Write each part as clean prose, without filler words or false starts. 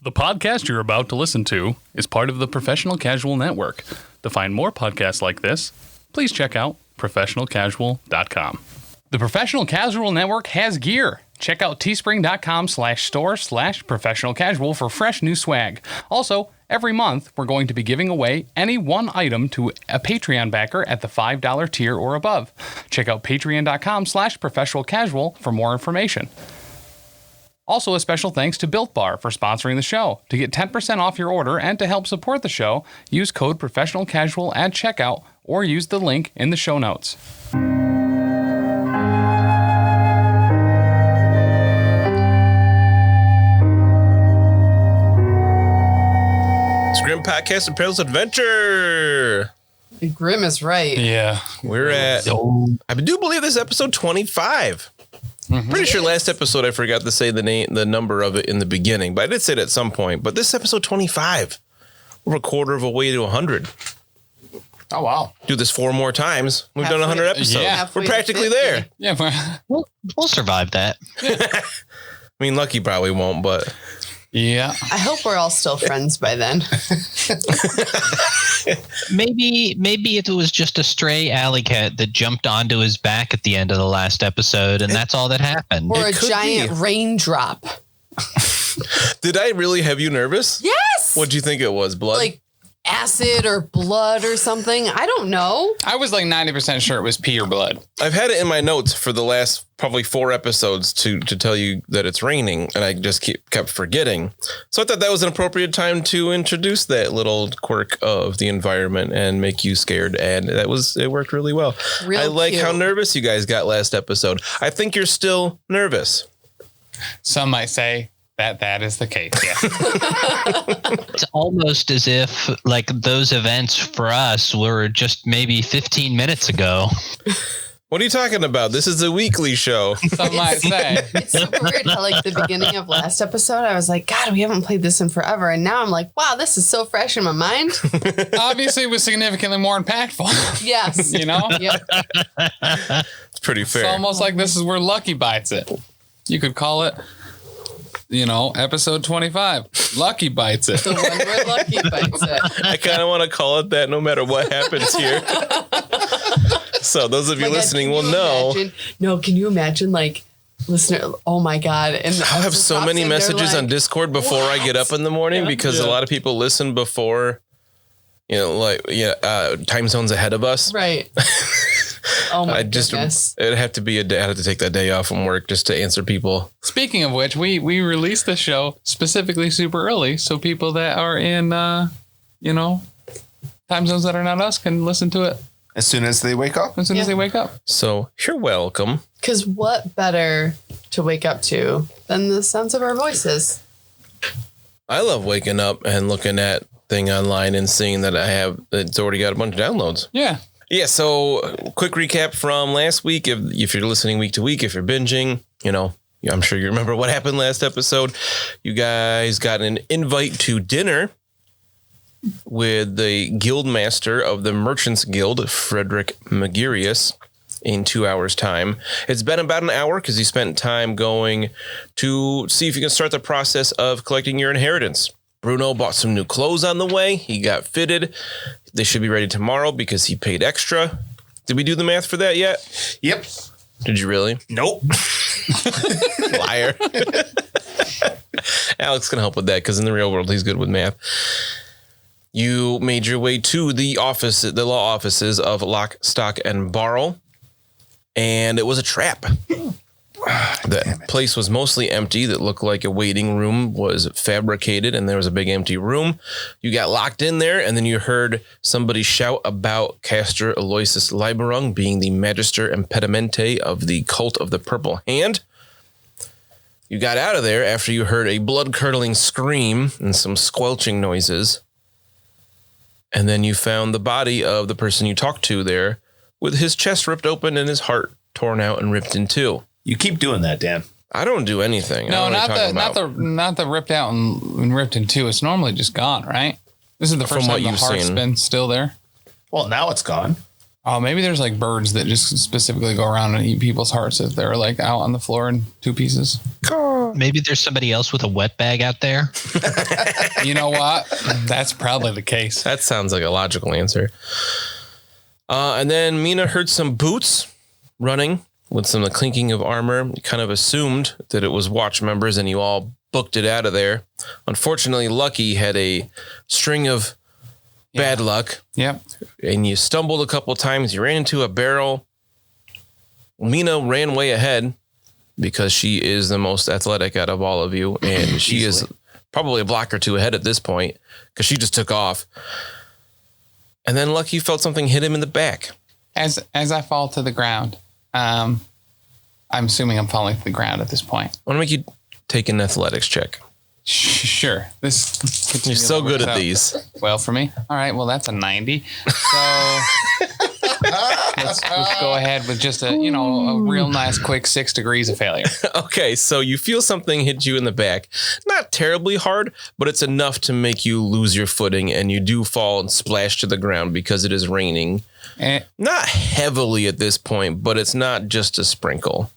The podcast you're about to listen to is part of the Professional Casual Network. To find more podcasts like this, please check out professionalcasual.com. The Professional Casual Network has gear. Check out teespring.com/store/professionalcasual for fresh new swag. Also, every month, we're going to be giving away any one item to a Patreon backer at the $5 tier or above. Check out patreon.com/professionalcasual for more information. Also, a special thanks to Built Bar for sponsoring the show. To get 10% off your order and to help support the show, use code ProfessionalCasual at checkout or use the link in the show notes. Grim Podcast and Perilous Adventure. Grim is right. Yeah. We're at, I do believe this is episode 25. Pretty sure last episode I forgot to say the number of it in the beginning, but I did say it at some point. But this is episode 25. We're a quarter of a way to 100. Oh, wow. Do this 4 more times. We've done 100 episodes. Yeah. We're practically there. Yeah. We'll survive that. I mean, Lucky probably won't, but... Yeah. I hope we're all still friends by then. Maybe it was just a stray alley cat that jumped onto his back at the end of the last episode, and that's all that happened. Or a giant raindrop. Did I really have you nervous? Yes. What'd you think it was? Blood? Like acid or blood or something. I don't know. I was like 90% sure it was pee or blood. I've had it in my notes for the last probably 4 episodes to tell you that it's raining, and I just kept forgetting. So I thought that was an appropriate time to introduce that little quirk of the environment and make you scared, and it worked really well. I like how nervous you guys got last episode. I think you're still nervous. Some might say that is the case. Yeah. It's almost as if like those events for us were just maybe 15 minutes ago. What are you talking about? This is a weekly show. Some might say. It's super weird how like the beginning of last episode, I was like, God, we haven't played this in forever. And now I'm like, wow, this is so fresh in my mind. Obviously, it was significantly more impactful. Yes. You know? Yep. It's pretty fair. It's almost like this is where Lucky bites it. You could call it, episode 25. Lucky bites it. The one where Lucky bites it. I kind of want to call it that no matter what happens here. So those of you listening will know. Can you imagine listener? Oh my God. And I'll have so many messages on Discord before I get up in the morning because a lot of people listen before, time zones ahead of us. Right. Oh my goodness. It'd have to be a day. I have to take that day off from work just to answer people. Speaking of which, we released the show specifically super early so people that are in, time zones that are not us can listen to it. As soon as they wake up? As soon as they wake up. So you're welcome. Because what better to wake up to than the sounds of our voices? I love waking up and looking at thing online and seeing that it's already got a bunch of downloads. Yeah. Yeah, so quick recap from last week. If you're listening week to week, if you're binging, I'm sure you remember what happened last episode. You guys got an invite to dinner with the guild master of the Merchants Guild, Frederick Magirius, in 2 hours' time. It's been about an hour because he spent time going to see if you can start the process of collecting your inheritance. Bruno bought some new clothes on the way. He got fitted. They should be ready tomorrow because he paid extra. Did we do the math for that yet? Yep. Did you really? Nope. Liar. Alex can help with that because in the real world, he's good with math. You made your way to the law offices of Lock, Stock, and Barrel, and it was a trap. The place was mostly empty. That looked like a waiting room was fabricated, and there was a big empty room. You got locked in there, and then you heard somebody shout about Castor Aloysius Liberung being the Magister Impedimentae of the Cult of the Purple Hand. You got out of there after you heard a blood-curdling scream and some squelching noises. And then you found the body of the person you talked to there with his chest ripped open and his heart torn out and ripped in two. You keep doing that, Dan. I don't do anything. No, not the ripped out and ripped in two. It's normally just gone, right? This is the first time the heart's been still there. Well, now it's gone. Oh, maybe there's like birds that just specifically go around and eat people's hearts if they're like out on the floor in 2 pieces. Maybe there's somebody else with a wet bag out there. You know what? That's probably the case. That sounds like a logical answer. And then Mina heard some boots running with some clinking of armor. You kind of assumed that it was watch members and you all booked it out of there. Unfortunately, Lucky had a string of bad luck. Yep. And you stumbled a couple of times. You ran into a barrel. Mina ran way ahead because she is the most athletic out of all of you. And she is probably a block or two ahead at this point because she just took off. And then Lucky felt something hit him in the back. As I fall to the ground, I'm assuming I'm falling to the ground at this point. I want to make you take an athletics check. Sure. You're so good at these. Well, for me. All right. Well, that's a 90. So let's go ahead with just a real nice quick 6 degrees of failure. Okay. So you feel something hit you in the back. Not terribly hard, but it's enough to make you lose your footing and you do fall and splash to the ground because it is raining. Not heavily at this point, but it's not just a sprinkle.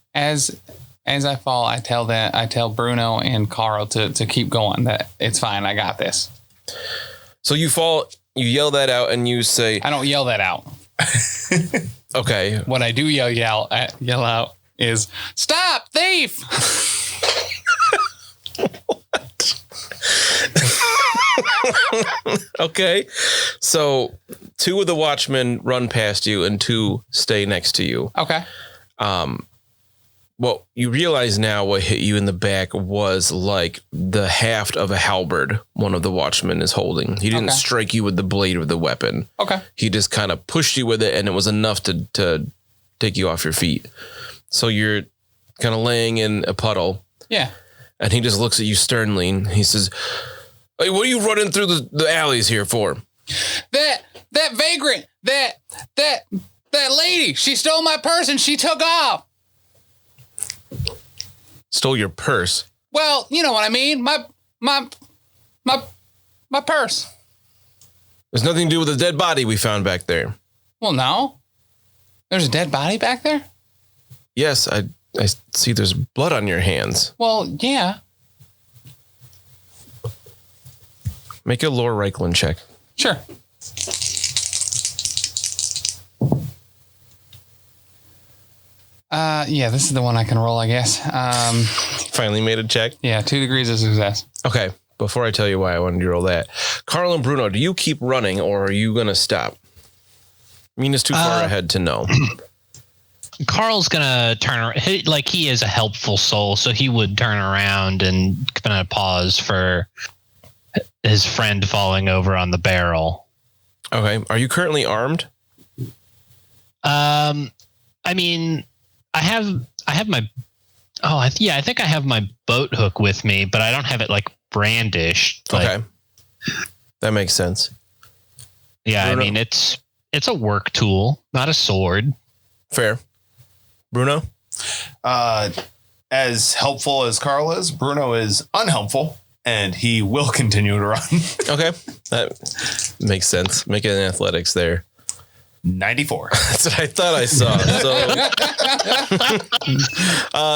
As I fall, I tell Bruno and Carl to keep going. That it's fine. I got this. So you fall, you yell that out, and you say, I don't yell that out. Okay. What I do yell out is, "Stop, thief!" Okay. So 2 of the watchmen run past you and 2 stay next to you. Okay. Well, you realize now what hit you in the back was like the haft of a halberd one of the watchmen is holding. He didn't strike you with the blade of the weapon. Okay. He just kind of pushed you with it, and it was enough to take you off your feet. So you're kind of laying in a puddle. Yeah. And he just looks at you sternly, and he says, "Hey, what are you running through the alleys here for?" That vagrant, that lady, she stole my purse and she took off. Stole your purse? Well, you know what I mean. My purse. There's nothing to do with the dead body we found back there. Well, no. There's a dead body back there? Yes, I see there's blood on your hands. Well, yeah. Make a lore Reichland check. Sure. Yeah, this is the one I can roll, I guess. Finally made a check? Yeah, 2 degrees of success. Okay, before I tell you why I wanted you to roll that. Carl and Bruno, do you keep running or are you going to stop? Mina's too far ahead to know. Carl's gonna turn around. He is a helpful soul, so he would turn around and kind of pause for his friend falling over on the barrel. Okay. Are you currently armed? I mean, I have my. I think I have my boat hook with me, but I don't have it like brandished. Okay. That makes sense. Yeah, Bruno? I mean it's a work tool, not a sword. Fair. Bruno? As helpful as Carl is, Bruno is unhelpful, and he will continue to run. Okay. That makes sense. Make it an athletics there. 94. That's what I thought I saw.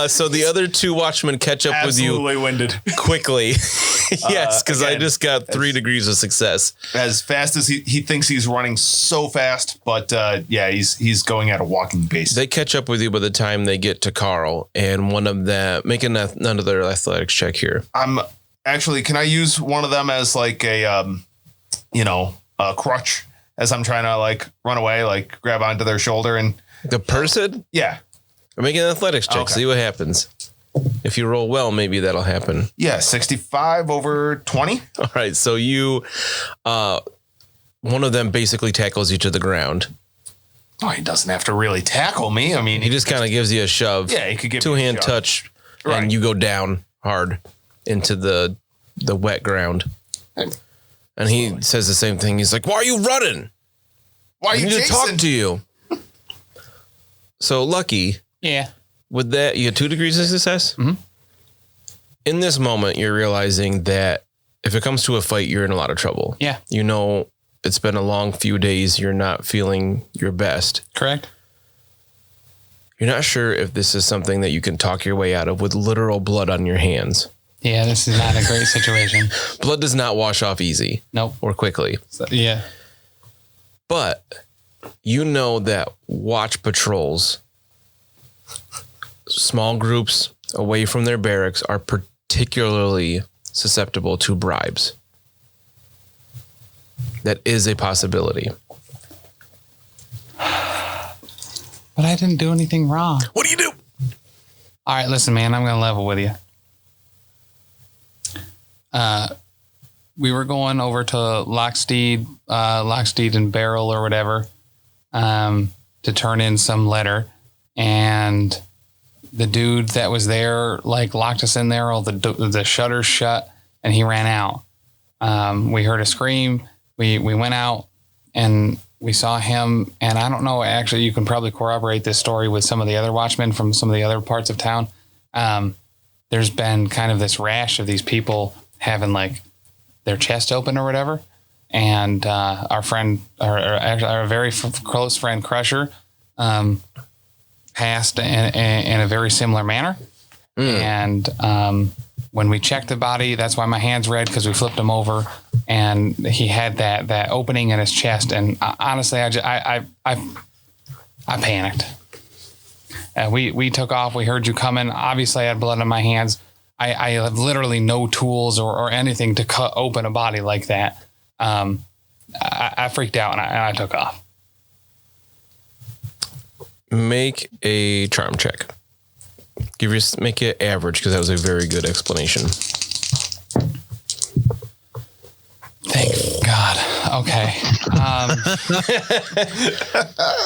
So the other 2 watchmen catch up Absolutely with you winded. Quickly. Yes, because I just got 3 degrees of success. As fast as he thinks he's running so fast, but he's going at a walking pace. They catch up with you by the time they get to Carl, and one of them make another athletics check here. I'm actually, can I use one of them as like a crutch as I'm trying to like run away, like grab onto their shoulder and the person? Yeah. Make an athletics check. Okay. See what happens. If you roll well, maybe that'll happen. Yeah, 65 over 20. All right, so you, one of them basically tackles you to the ground. Oh, he doesn't have to really tackle me. I mean, he just kind of gives you a shove. Yeah, he could give 2-hand touch, right. And you go down hard into the wet ground. And he says the same thing. He's like, "Why are you running? Why are you chasing? To talk to you." So Lucky. Yeah. With that, you had 2 degrees of success. Mm-hmm. In this moment, you're realizing that if it comes to a fight, you're in a lot of trouble. Yeah. You know it's been a long few days. You're not feeling your best. Correct. You're not sure if this is something that you can talk your way out of with literal blood on your hands. Yeah, this is not a great situation. Blood does not wash off easy. Nope. Or quickly. Yeah. But you know that watch patrols, small groups away from their barracks, are particularly susceptible to bribes. That is a possibility. But I didn't do anything wrong. What do you do? All right, listen, man, I'm going to level with you. We were going over to Locksteed and Barrel or whatever, to turn in some letter. And the dude that was there, like, locked us in there, all the shutters shut, and he ran out. We heard a scream. We went out and we saw him. And I don't know, actually, you can probably corroborate this story with some of the other watchmen from some of the other parts of town. There's been kind of this rash of these people having, like, their chest open or whatever. And our friend, our very close friend Crusher, passed in a very similar manner. And when we checked the body, that's why my hand's red, because we flipped him over, and he had that opening in his chest. And honestly, I panicked. We took off. We heard you coming. Obviously, I had blood on my hands. I have literally no tools or anything to cut open a body like that. I freaked out and I took off. Make a charm check. Make it average, because that was a very good explanation. Thank God. Okay.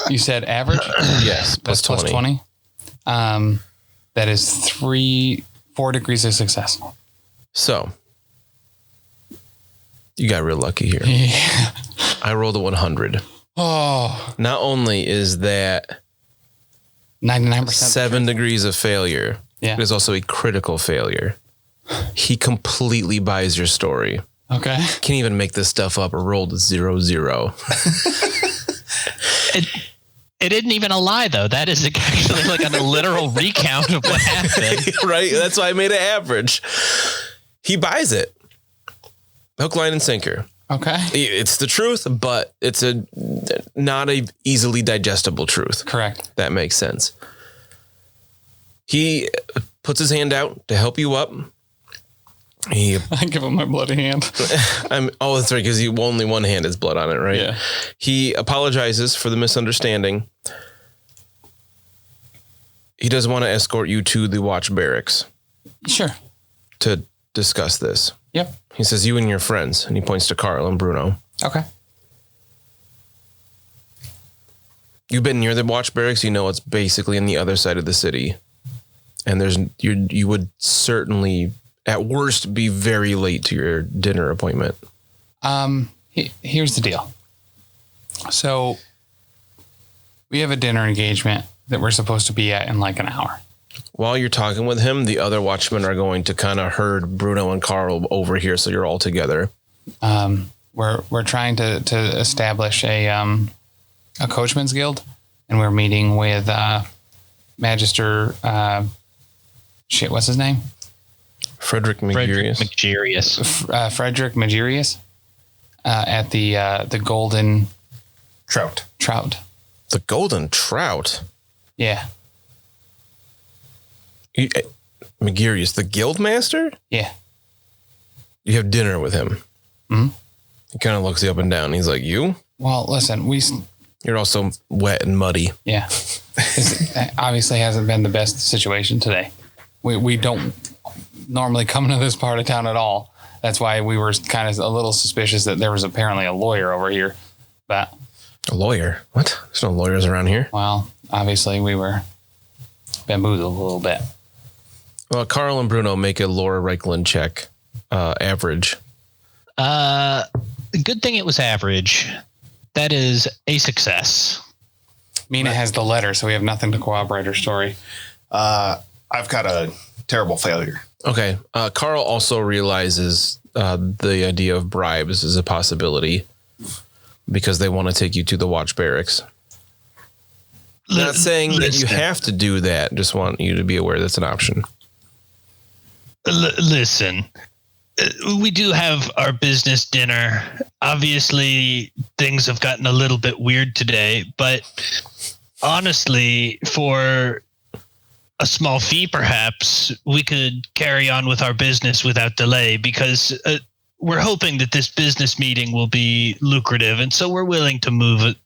You said average? Yes, plus 20. Plus 20. That is 4 degrees of success. So, you got real lucky here. Yeah. I rolled a 100. Oh. Not only is that 99%. 7 degrees of failure, Yeah. it is also a critical failure. He completely buys your story. Okay. Can't even make this stuff up. Or rolled 0-0. It isn't even a lie, though. That is actually like a literal recount of what happened. Right? That's why I made it average. He buys it. Hook, line, and sinker. Okay. It's the truth, but it's not a easily digestible truth. Correct. That makes sense. He puts his hand out to help you up. I give him my bloody hand. that's right, because only one hand has blood on it, right? Yeah. He apologizes for the misunderstanding. He does want to escort you to the watch barracks Sure. to discuss this. Yep. He says, you and your friends, and he points to Carl and Bruno. Okay. You've been near the watch barracks. You know it's basically on the other side of the city. And you would certainly, at worst, be very late to your dinner appointment. Here's the deal. So we have a dinner engagement that we're supposed to be at in like an hour. While you're talking with him, the other watchmen are going to kind of herd Bruno and Carl over here, so you're all together. We're trying to establish a coachman's guild, and we're meeting with Magister. What's his name? Frederick Magirius. Frederick Magirius at the Golden Trout. The Golden Trout? Yeah. Magirius, the guild master? Yeah. You have dinner with him. Mm-hmm. He kind of looks you up and down. He's like, you? Well, listen, You're also wet and muddy. Yeah. It obviously hasn't been the best situation today. We don't normally come to this part of town at all. That's why we were kind of a little suspicious that there was apparently a lawyer over here. But a lawyer? What? There's no lawyers around here. Well, obviously we were bamboozled a little bit. Well, Carl and Bruno make a Laura Reichlin check, average. Good thing it was average. That is a success. Mina has the letter, so we have nothing to corroborate her story. I've got a terrible failure. Okay. Carl also realizes the idea of bribes is a possibility. because they want to take you to the watch barracks. Not saying that you have to do that. Just want you to be aware that's an option. Listen, we do have our business dinner. Obviously, things have gotten a little bit weird today, but honestly, for a small fee, perhaps we could carry on with our business without delay, because we're hoping that this business meeting will be lucrative, and so we're willing to move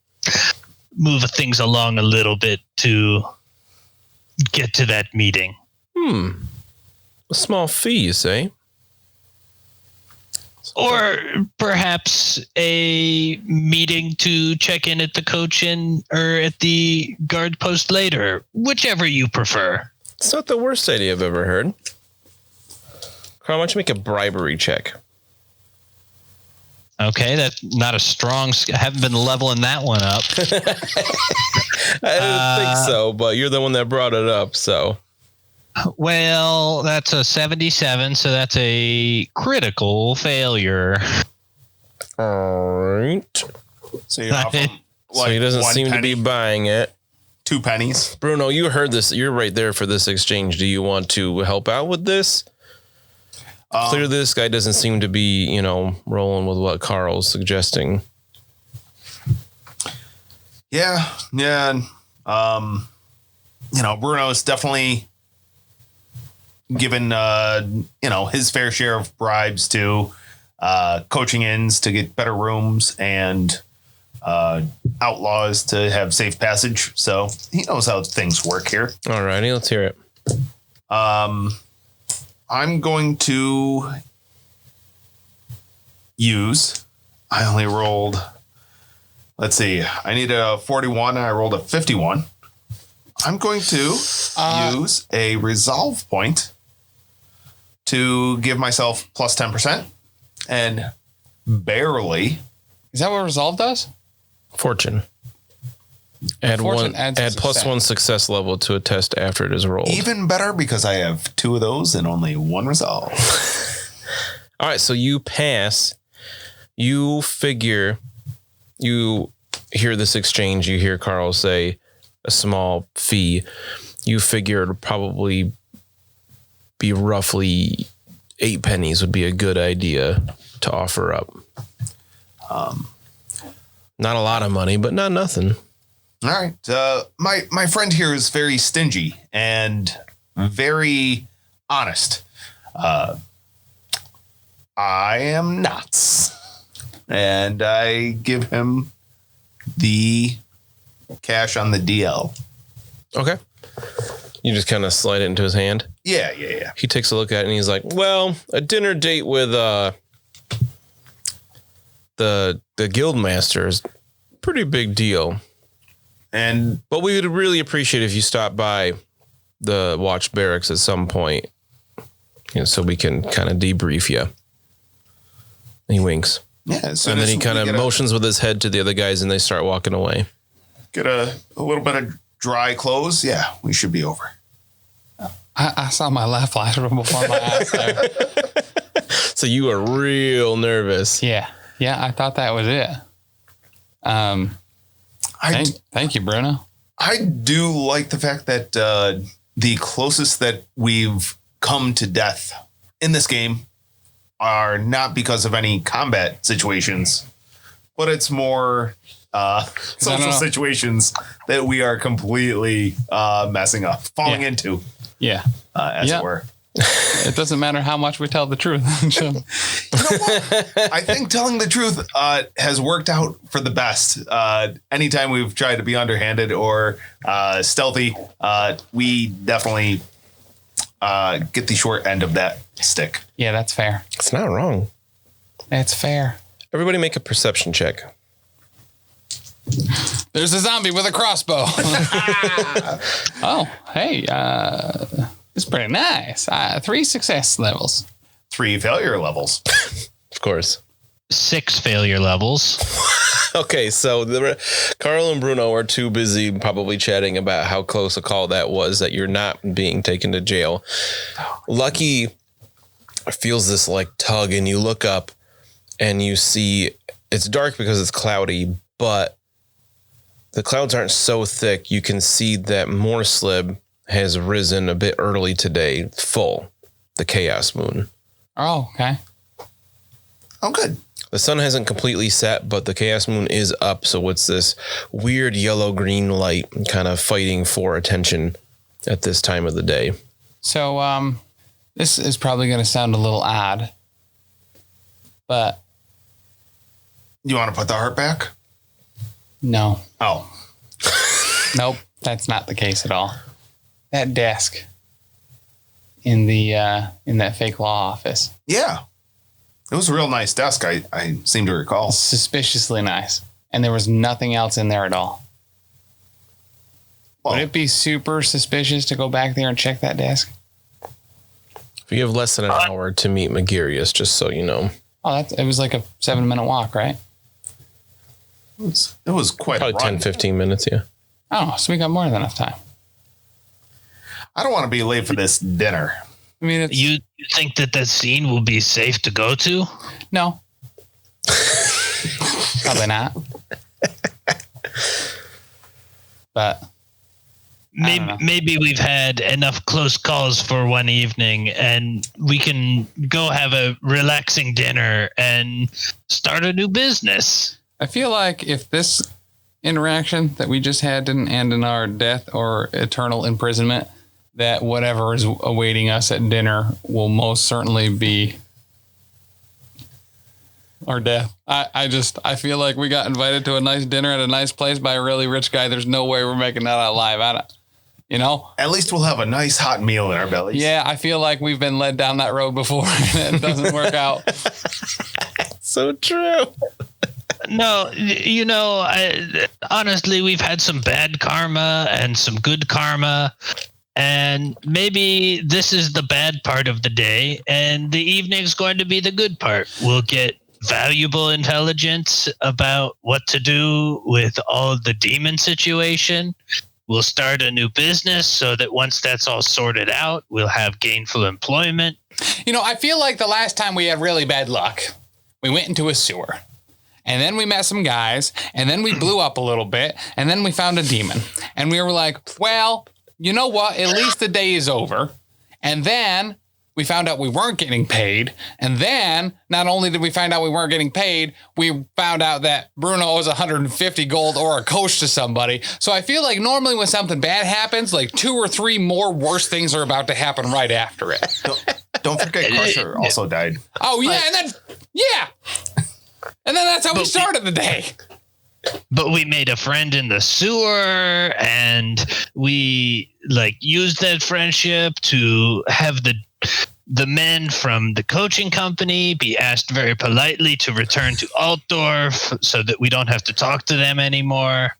things along a little bit to get to that meeting. A small fee, you say? Or perhaps a meeting to check in at the coach inn or at the guard post later, whichever you prefer. It's not the worst idea I've ever heard. Carl, why don't you make a bribery check? Okay, that's not a strong... I haven't been leveling that one up. I didn't think so, but you're the one that brought it up, so... Well, that's a 77, so that's a critical failure. All right. So you're off him, So he doesn't seem to be buying it. 2 pennies. Bruno, you heard this. You're right there for this exchange. Do you want to help out with this? Clearly, this guy doesn't seem to be, rolling with what Carl's suggesting. Yeah. Bruno's definitely given, his fair share of bribes to coaching inns to get better rooms and outlaws to have safe passage. So he knows how things work here. All righty, let's hear it. I'm going to use, I only rolled, let's see, I need a 41 and I rolled a 51. I'm going to use a resolve point to give myself plus 10% and barely. Is that what resolve does? Fortune. Add Fortune one. adds Add success. +1 success level to a test after it is rolled. Even better because I have 2 of those and only 1 resolve. All right, so you pass. You figure. You hear this exchange. You hear Carl say a small fee. You figure it'll probably be roughly 8 pennies would be a good idea to offer up. Not a lot of money, but not nothing. All right. My friend here is very stingy and very honest. I am not. And I give him the cash on the DL. Okay. You just kind of slide it into his hand. Yeah. He takes a look at it and he's like, well, a dinner date with the guild master is a pretty big deal. But we would really appreciate if you stop by the watch barracks at some point, so we can kind of debrief you. He winks. Yeah. And then he kind of motions with his head to the other guys and they start walking away. Get a little bit of dry clothes. Yeah, we should be over. I saw my left lateral before my eyes there. So you are real nervous. Yeah, I thought that was it. Thank you, Bruno. I do like the fact that the closest that we've come to death in this game are not because of any combat situations, but it's more social situations that we are completely messing up, falling into. Yeah. As it were. It doesn't matter how much we tell the truth. You know what? I think telling the truth has worked out for the best. Anytime we've tried to be underhanded or stealthy, we definitely get the short end of that stick. Yeah, that's fair. It's not wrong. It's fair. Everybody make a perception check. There's a zombie with a crossbow. Oh, hey, it's pretty nice. 3 success levels. 3 failure levels. Of course. 6 failure levels. Okay, so Carl and Bruno are too busy probably chatting about how close a call that was that you're not being taken to jail. Lucky feels this like tug and you look up and you see it's dark because it's cloudy, but the clouds aren't so thick. You can see that Morslib has risen a bit early today, full, the Chaos Moon. Oh, okay. Oh, good. The sun hasn't completely set, but the Chaos Moon is up, so it's this weird yellow-green light kind of fighting for attention at this time of the day. So, this is probably going to sound a little odd, but... You want to put the heart back? No. Oh. Nope, that's not the case at all. That desk in that fake law office. Yeah. It was a real nice desk, I seem to recall. Suspiciously nice. And there was nothing else in there at all. Well, would it be super suspicious to go back there and check that desk? If you have less than an hour to meet Magirius, just so you know. Oh, it was like a 7-minute walk, right? it was quite Probably a run. 10, 15 minutes, yeah. Oh, so we got more than enough time. I don't want to be late for this dinner. I mean, it's, You think that scene will be safe to go to? no. Probably not. But Maybe we've had enough close calls for one evening and we can go have a relaxing dinner and start a new business. I feel like if this interaction that we just had didn't end in our death or eternal imprisonment, that whatever is awaiting us at dinner will most certainly be our death. I feel like we got invited to a nice dinner at a nice place by a really rich guy. There's no way we're making that out alive. You know? At least we'll have a nice hot meal in our bellies. Yeah, I feel like we've been led down that road before and it doesn't work out. So true. No, honestly, we've had some bad karma and some good karma. And maybe this is the bad part of the day and the evening's going to be the good part. We'll get valuable intelligence about what to do with all of the demon situation. We'll start a new business so that once that's all sorted out, we'll have gainful employment. You know, I feel like the last time we had really bad luck, we went into a sewer. And then we met some guys, and then we blew up a little bit, and then we found a demon. And we were like, well, you know what? At least the day is over. And then we found out we weren't getting paid. And then not only did we find out we weren't getting paid, we found out that Bruno owes 150 gold or a coach to somebody. So I feel like normally when something bad happens, like 2 or 3 more worse things are about to happen right after it. Don't forget Crusher also died. Oh, yeah. And then, yeah. And then that's how we started the day. But we made a friend in the sewer and we used that friendship to have the men from the coaching company be asked very politely to return to Altdorf so that we don't have to talk to them anymore.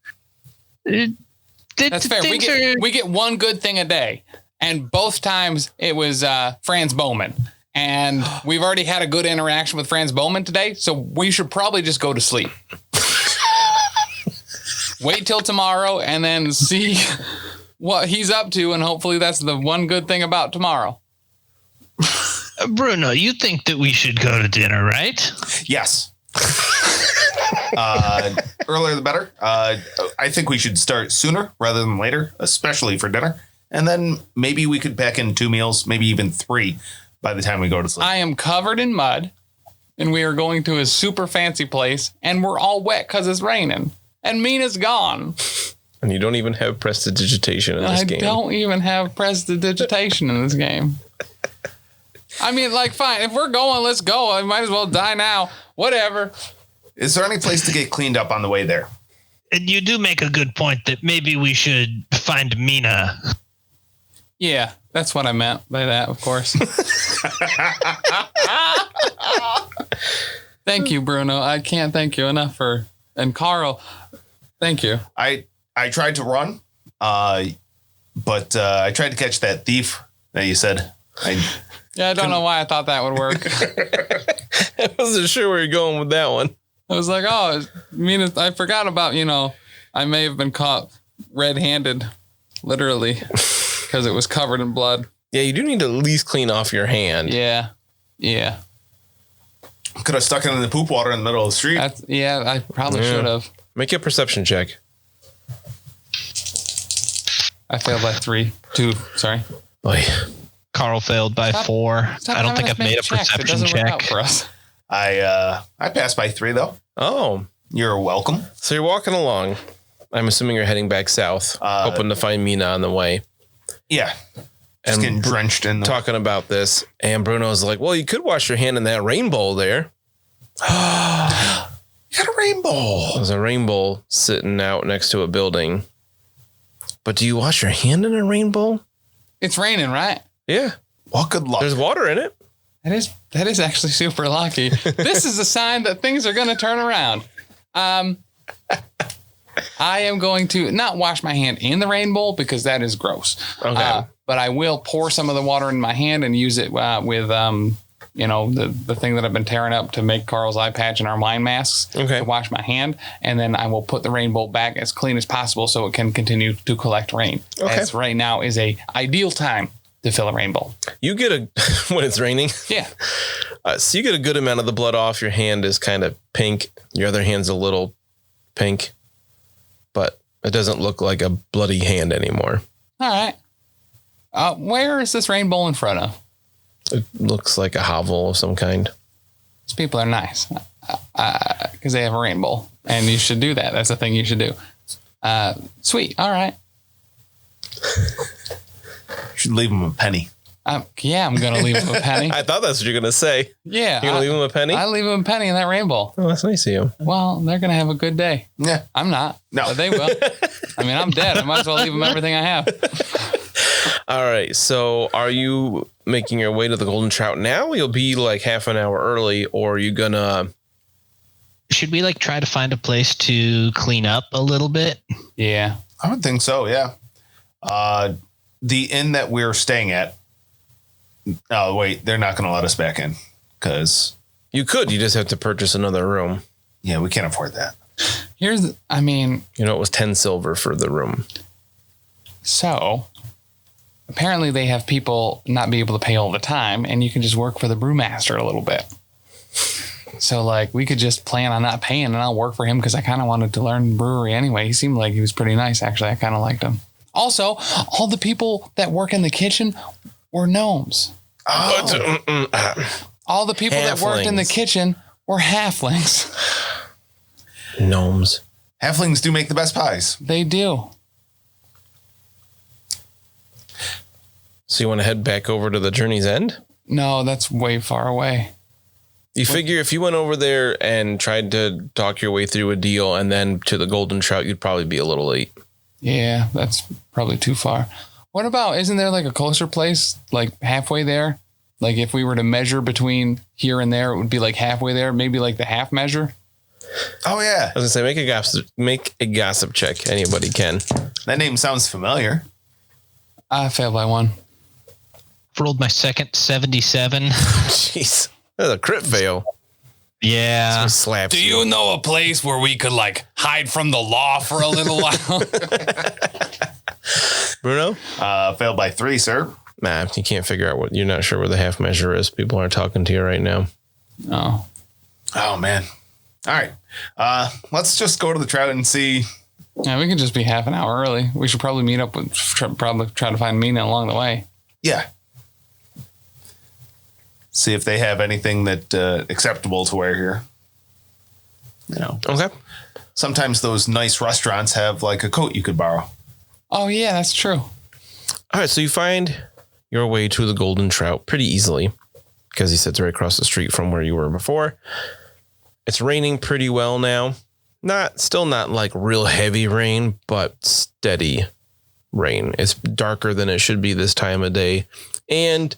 That's fair. We get one good thing a day. And both times it was Franz Bowman. And we've already had a good interaction with Franz Bowman today, so we should probably just go to sleep. Wait till tomorrow and then see what he's up to, and hopefully that's the one good thing about tomorrow. Bruno, you think that we should go to dinner, right? Yes. Earlier the better. I think we should start sooner rather than later, especially for dinner. And then maybe we could pack in 2 meals, maybe even 3 by the time we go to sleep. I am covered in mud, and we are going to a super fancy place, and we're all wet because it's raining. And Mina's gone. And you don't even have prestidigitation in this game. I don't even have prestidigitation in this game. I mean, fine. If we're going, let's go. I might as well die now. Whatever. Is there any place to get cleaned up on the way there? And you do make a good point that maybe we should find Mina. Yeah, that's what I meant by that, of course. Thank you, Bruno. I can't thank you enough and Carl, thank you. I tried to run, but I tried to catch that thief that you said. I don't know why I thought that would work. I wasn't sure where you're going with that one. I was like, I forgot about, I may have been caught red-handed, literally, because it was covered in blood. Yeah, you do need to at least clean off your hand. Yeah. Could have stuck it in the poop water in the middle of the street. I probably should have. Make a perception check. I failed by 3. 2, sorry. Boy. Carl failed by 4. Stop I don't think having I've us make made a checks. It perception doesn't work out check. for us. I passed by 3 though. Oh. You're welcome. So you're walking along. I'm assuming you're heading back south, hoping to find Mina on the way. Yeah. Just And getting drenched in the talking about this, and Bruno's like, well, you could wash your hand in that rainbow there. You got a rainbow. There's a rainbow sitting out next to a building. But do you wash your hand in a rainbow? It's raining, right? Yeah. Well, good luck. There's water in it. That is actually super lucky. This is a sign that things are going to turn around. I am going to not wash my hand in the rainbow because that is gross. Okay. But I will pour some of the water in my hand and use it with, the thing that I've been tearing up to make Carl's eye patch and our wine masks Okay. to wash my hand. And then I will put the rainbow back as clean as possible so it can continue to collect rain. Okay. As right now is a ideal time to fill a rainbow. You get when it's raining. Yeah. So you get a good amount of the blood off. Your hand is kind of pink. Your other hand's a little pink, but it doesn't look like a bloody hand anymore. All right. Where is this rainbow in front of? It looks like a hovel of some kind. These people are nice because they have a rainbow, and you should do that. That's the thing you should do. Sweet. All right. You should leave him a penny. Yeah, I'm going to leave him a penny. I thought that's what you're going to say. Yeah. You're going to leave him a penny? I leave him a penny in that rainbow. Oh, that's nice of you. Well, they're going to have a good day. Yeah. I'm not. No. But they will. I mean, I'm dead. I might as well leave them everything I have. All right. So are you making your way to the Golden Trout now? You'll be like half an hour early, or are you going to... Should we try to find a place to clean up a little bit? Yeah. I would think so, yeah. The inn that we're staying at. Oh, wait, they're not going to let us back in because, You could. You just have to purchase another room. yeah, we can't afford that. You know, it was 10 silver for the room. So apparently they have people not be able to pay all the time, and you can just work for the brewmaster a little bit. So we could just plan on not paying, and I'll work for him because I kind of wanted to learn brewery anyway. He seemed like he was pretty nice, actually. I kind of liked him. Also, all the people that work in the kitchen were gnomes. All the people that worked in the Halflings. kitchen were halflings. Gnomes. Halflings do make the best pies. They do. So you want to head back over to the journey's end? No, that's way far away. You figure if you went over there and tried to talk your way through a deal and then to the Golden Trout, you'd probably be a little late. Yeah, that's probably too far. What about, isn't there a closer place, halfway there? If we were to measure between here and there, it would be halfway there, maybe the half measure. Oh, yeah. I was gonna say, make a gossip check. Anybody can. That name sounds familiar. I failed by 1. Rolled my second 77. Jeez, that's a crit fail. Yeah. Slaps. Do you know a place where we could hide from the law for a little while? Bruno? Failed by 3, sir. Nah, you can't figure out you're not sure where the half measure is. People aren't talking to you right now. Oh. Oh, man. All right. Let's just go to the Trout and see. Yeah, we could just be half an hour early. We should probably meet up with, probably try to find Mina along the way. Yeah. See if they have anything that acceptable to wear here. Okay. Sometimes those nice restaurants have a coat you could borrow. Oh, yeah, that's true. All right, so you find your way to the Golden Trout pretty easily because he sits right across the street from where you were before. It's raining pretty well now. Still not real heavy rain, but steady rain. It's darker than it should be this time of day. And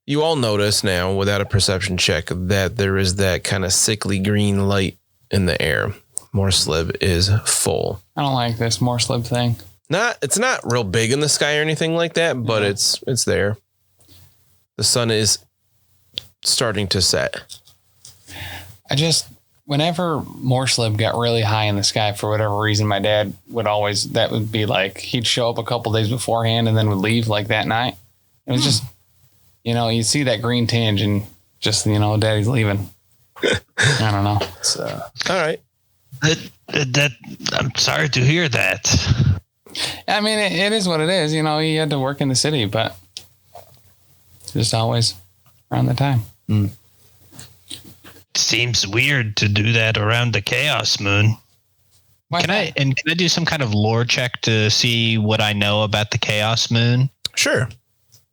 you all notice now, without a perception check, that there is that kind of sickly green light in the air. Morslib is full. I don't like this Morslib thing. It's not real big in the sky or anything like that, but it's there. The sun is starting to set. Whenever Morslib got really high in the sky for whatever reason, my dad would always, that would be he'd show up a couple days beforehand and then would leave that night. It was just, you'd see that green tinge and just, daddy's leaving. I don't know. All right. That I'm sorry to hear that. I mean, it is what it is. You know, he had to work in the city, but just always around the time. Seems weird to do that around the Chaos Moon. Can I do some kind of lore check to see what I know about the Chaos Moon? Sure.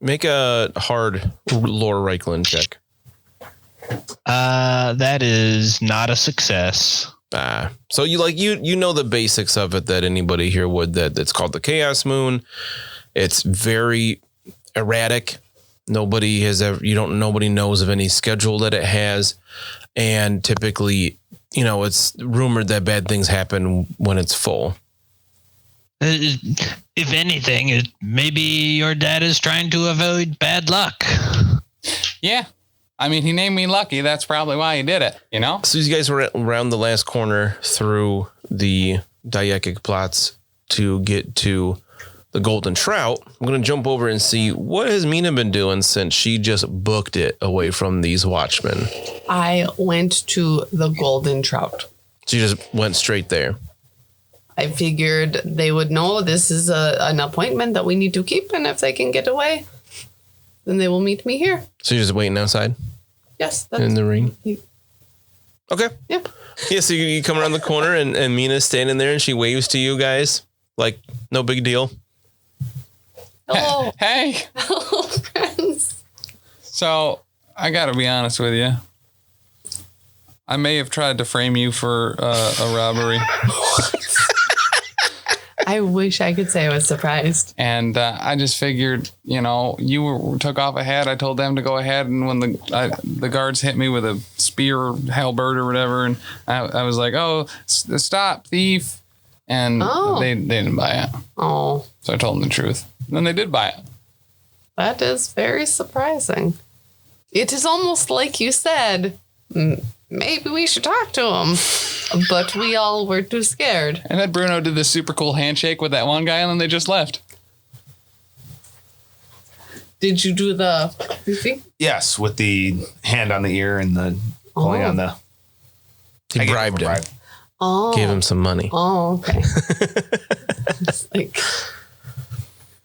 Make a hard lore Reichland check. That is not a success. So you know the basics of it that anybody here would. That it's called the Chaos Moon. It's very erratic. Nobody knows of any schedule that it has, and typically, you know, it's rumored that bad things happen when it's full. If anything, maybe your dad is trying to avoid bad luck. Yeah. I mean, he named me Lucky. That's probably why he did it, you know? So you guys were around the last corner through the Diakic plots to get to the Golden Trout. I'm going to jump over and see what has Mina been doing since she just booked it away from these watchmen. I went to the Golden Trout. She just went straight there. I figured they would know this is an appointment that we need to keep, and if they can get away, then they will meet me here. So you're just waiting outside? Yes. In the ring? Okay. Yep. Yeah, so you come around the corner and Mina's standing there and she waves to you guys like no big deal. Hello. Hey. Hello, friends. So I got to be honest with you. I may have tried to frame you for a robbery. I wish I could say I was surprised. And I just figured, you know, took off ahead. I told them to go ahead. And when the guards hit me with a spear, halberd or whatever, and I was like, oh, stop, thief. And they didn't buy it. Oh. So I told them the truth. And then they did buy it. That is very surprising. It is almost like you said, maybe we should talk to him. But we all were too scared. And then Bruno did this super cool handshake with that one guy, and then they just left. Did you do the... Yes, with the hand on the ear and the pulling on the... He bribed him. Oh. Gave him some money. Oh, okay. It's like...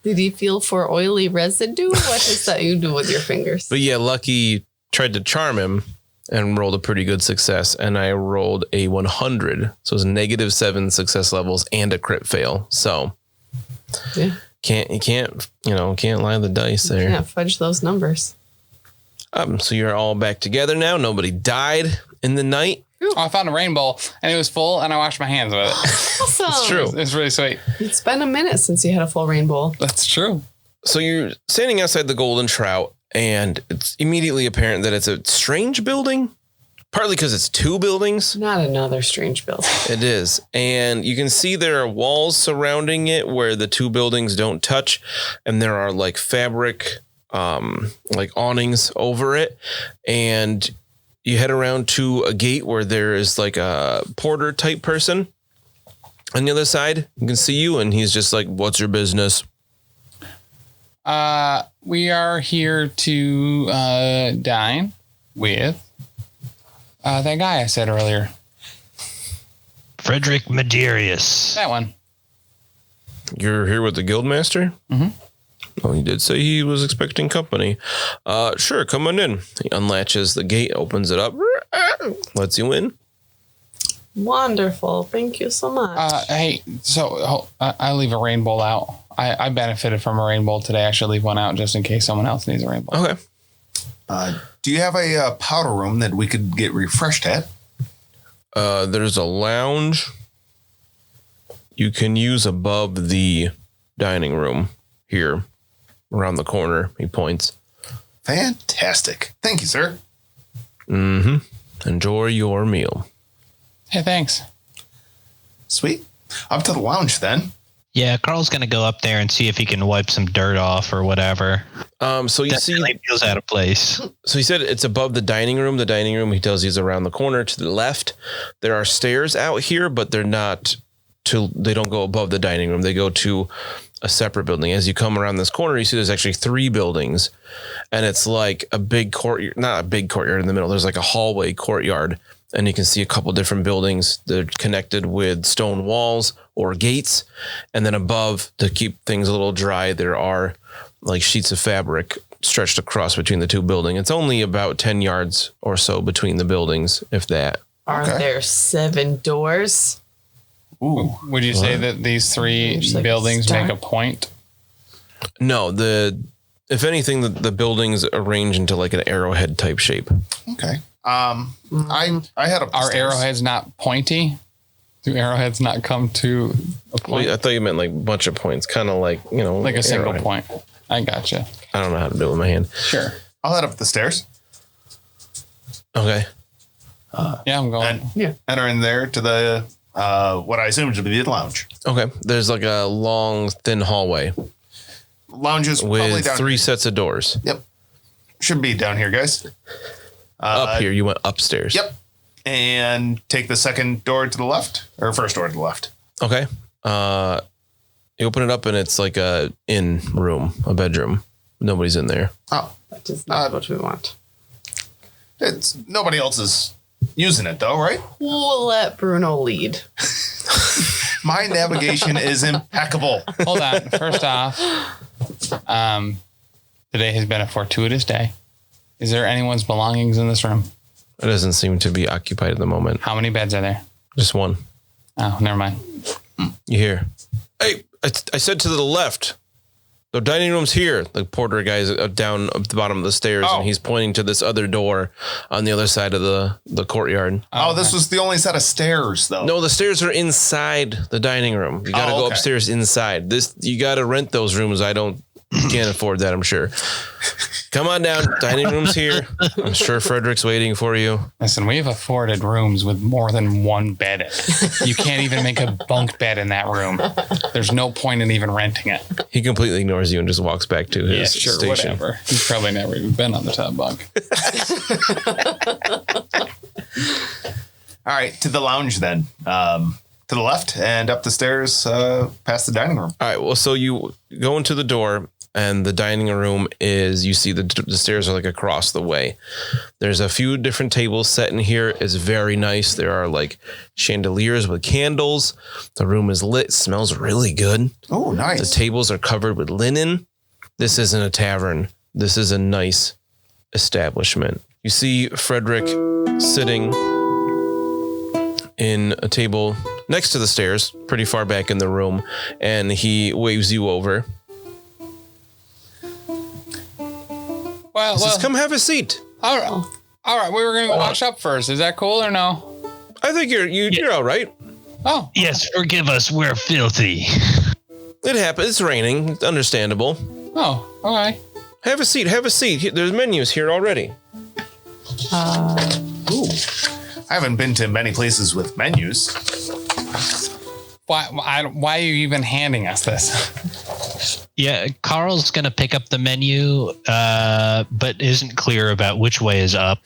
Did he feel for oily residue? What is that you do with your fingers? But yeah, Lucky tried to charm him and rolled a pretty good success. And I rolled a 100. So it was -7 success levels and a crit fail. So Yeah. you can't lie the dice there. Yeah, fudge those numbers. So you're all back together now. Nobody died in the night. Oh, I found a rainbow, and it was full, and I washed my hands with it. Awesome. It's true. It's really sweet. It's been a minute since you had a full rainbow. That's true. So you're standing outside the Golden Trout, and it's immediately apparent that it's a strange building, partly because it's two buildings. Not another strange building. It is. And you can see there are walls surrounding it where the two buildings don't touch, and there are like fabric, like awnings over it. And you head around to a gate where there is like a porter type person on the other side. You can see you, and he's just like, "What's your business?" We are here to dine with that guy I said earlier. Frederick Mederius. That one. You're here with the guildmaster? Mm-hmm. Well, he did say he was expecting company. Sure, come on in. He unlatches the gate, opens it up, lets you in. Wonderful. Thank you so much. Hey, so I leave a rainbow out. I benefited from a rainbow today. I should leave one out just in case someone else needs a rainbow. Okay. Do you have a powder room that we could get refreshed at? There's a lounge you can use above the dining room here around the corner. He points. Fantastic. Thank you, sir. Mm-hmm. Enjoy your meal. Hey, thanks. Sweet. Up to the lounge then. Yeah, Carl's gonna go up there and see if he can wipe some dirt off or whatever. So you see, Definitely feels out of place. so he said it's above the dining room. The dining room, he tells you, is around the corner to the left. There are stairs out here, but they're not they don't go above the dining room. They go to a separate building. As you come around this corner, you see there's actually 3 buildings, and it's like a big courtyard, not a big courtyard in the middle. There's like a hallway courtyard, and you can see a couple different buildings. They're connected with stone walls or gates. And then above, to keep things a little dry, there are like sheets of fabric stretched across between the 2 buildings. It's only about 10 yards or so between the buildings, if that. Are there 7 doors? Ooh. Would you say that these 3 There's like a buildings make star. a point? No, if anything, the buildings arrange into like an arrowhead type shape. Okay. I had a Are arrowheads not pointy? Do arrowheads not come to a point? Well, I thought you meant like a bunch of points, kind of like, Like a single arrowhead. point. I gotcha. I don't know how to do it with my hand. Sure. I'll head up the stairs Okay. Yeah, I'm going. and enter in there to the what I assume to be the lounge. Okay. There's like a long, thin hallway Lounge is probably with down 3 here. sets of doors. Yep. Should be down here, guys. Up here, you went upstairs. Yep. And take the second door to the left, or first door to the left. Okay. You open it up and it's like a inn room, a bedroom. Nobody's in there. Oh, That is not what we want. it's nobody else is using it though, right? We'll let Bruno lead. My navigation is impeccable. Hold on. First off, today has been a fortuitous day. Is there anyone's belongings in this room? It doesn't seem to be occupied at the moment. How many beds are there? Just one. Oh, never mind. You hear? Hey, I said to the left. The dining room's here. The porter guy's down at the bottom of the stairs, Oh. and he's pointing to this other door on the other side of the courtyard. Oh, this was the only set of stairs though. No, the stairs are inside the dining room. You got to go okay. upstairs inside. You got to rent those rooms. Can't afford that, I'm sure. Come on down. Dining room's here. I'm sure Frederick's waiting for you. Listen, we've afforded rooms with more than 1 bed in it. You can't even make a bunk bed in that room. There's no point in even renting it. He completely ignores you and just walks back to his station. whatever. He's probably never even been on the top bunk. All right, to the lounge then. To the left and up the stairs past the dining room. All right. Well, so you go into the door, and the dining room is, you see the stairs are like across the way. There's a few different tables set in here. It's very nice. There are like chandeliers with candles. The room is lit. Smells really good. Oh, The nice. tables are covered with linen. This isn't a tavern. This is a nice establishment. You see Frederick sitting in a table next to the stairs, pretty far back in the room, and he waves you over. Well, Says, come have a seat. all right. All right, we were going to go wash up first. Is that cool or no? I think you're all right. Oh, Yes, forgive us. We're filthy. It happens. It's raining. It's understandable. oh, okay. Have a seat. Have a seat. There's menus here already. Ooh. I haven't been to many places with menus. Why are you even handing us this? Yeah, Carl's going to pick up the menu, but isn't clear about which way is up.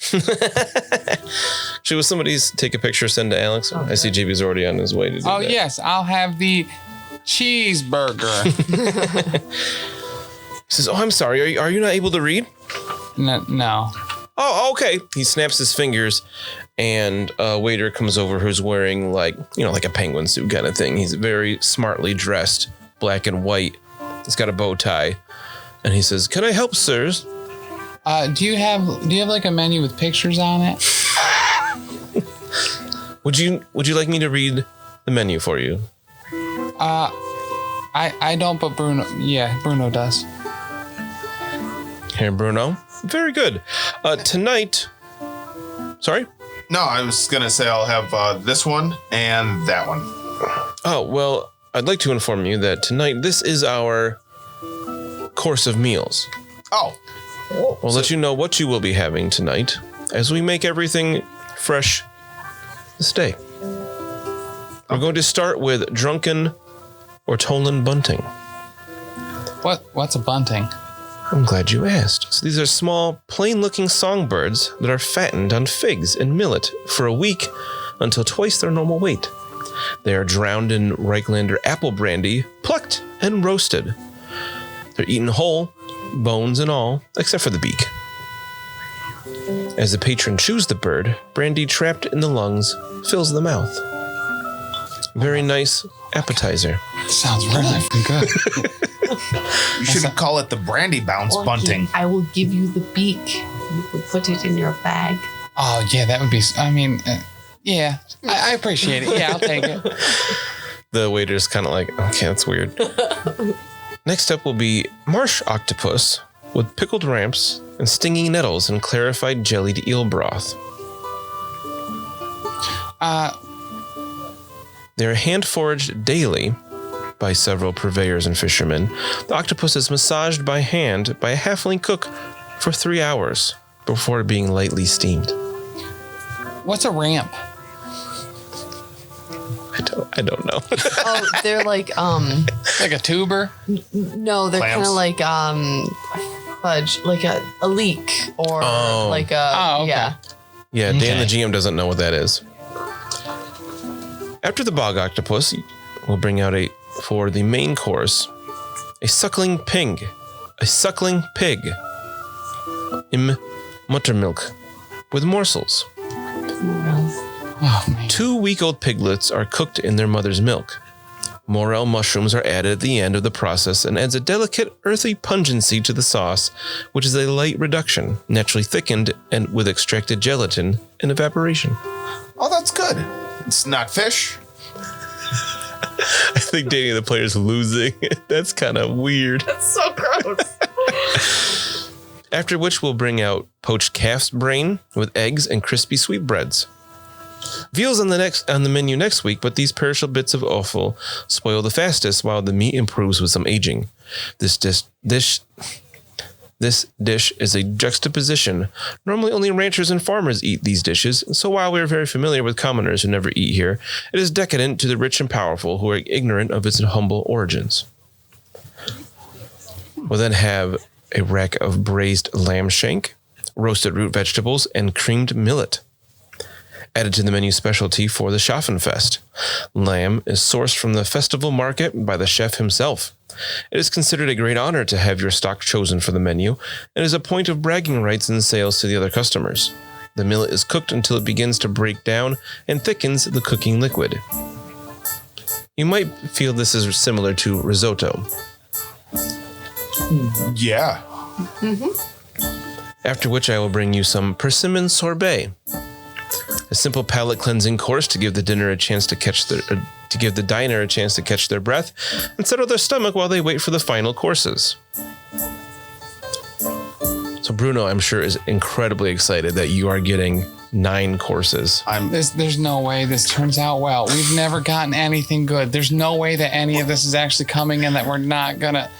Should somebody's take a picture, send to Alex? I see JB's already on his way to do Oh, that. yes, I'll have the cheeseburger. He says, oh, I'm sorry. Are you not able to read? No. Oh, okay. He snaps his fingers, and a waiter comes over who's wearing like a penguin suit kind of thing. He's very smartly dressed, black and white. He's got a bow tie, and he says, "Can I help, sirs?" Do you have like a menu with pictures on it? Would you like me to read the menu for you? I don't, but Bruno does. Here, Bruno. Very good. Tonight. Sorry? No, I was going to say I'll have this one and that one. Oh, well, I'd like to inform you that tonight this is our course of meals. Oh, We'll let you know what you will be having tonight as we make everything fresh this day. We're going to start with drunken ortolan bunting. What's a bunting? I'm glad you asked. So these are small, plain-looking songbirds that are fattened on figs and millet for a week until twice their normal weight. They are drowned in Reiklander apple brandy, plucked and roasted. They're eaten whole, bones and all, except for the beak. As the patron chews the bird, brandy trapped in the lungs fills the mouth. Very nice appetizer. Sounds really good. You should call it the brandy bounce bunting. I will give you the beak. You can put it in your bag. Oh, yeah, that would be... I mean, yeah, I appreciate it. Yeah, I'll take it. The waiter's kind of like, okay, that's weird. Next up will be marsh octopus with pickled ramps and stinging nettles and clarified jellied eel broth. They're hand-foraged daily by several purveyors and fishermen. The octopus is massaged by hand by a halfling cook for 3 hours before being lightly steamed. What's a ramp? I don't know. Oh, they're like Like a tuber? no, they're kind of like fudge, like a leek or like a Oh, okay. yeah. Yeah, Dan the Okay. GM doesn't know what that is. After the bog octopus, we'll bring out for the main course, a suckling pig in buttermilk with morsels. Oh, man. 2 week-old piglets are cooked in their mother's milk. Morel mushrooms are added at the end of the process and adds a delicate, earthy pungency to the sauce, which is a light reduction, naturally thickened and with extracted gelatin and evaporation. Oh, that's good. It's not fish. I think Danny the player's losing. That's kind of weird. That's so gross. After which we'll bring out poached calf's brain with eggs and crispy sweetbreads. Veal's on the menu next week, but these perishable bits of offal spoil the fastest while the meat improves with some aging. This dish is a juxtaposition. Normally only ranchers and farmers eat these dishes, so while we are very familiar with commoners who never eat here, it is decadent to the rich and powerful who are ignorant of its humble origins. We'll then have a rack of braised lamb shank, roasted root vegetables, and creamed millet. Added to the menu specialty for the Schaffenfest. Lamb is sourced from the festival market by the chef himself. It is considered a great honor to have your stock chosen for the menu, and is a point of bragging rights in sales to the other customers. The millet is cooked until it begins to break down and thickens the cooking liquid. You might feel this is similar to risotto. Yeah. After which I will bring you some persimmon sorbet. A simple palate cleansing course to give the diner a chance to catch their breath and settle their stomach while they wait for the final courses. So Bruno, I'm sure, is incredibly excited that you are getting 9 courses. There's no way this turns out well. We've never gotten anything good. There's no way that any of this is actually coming and that we're not gonna...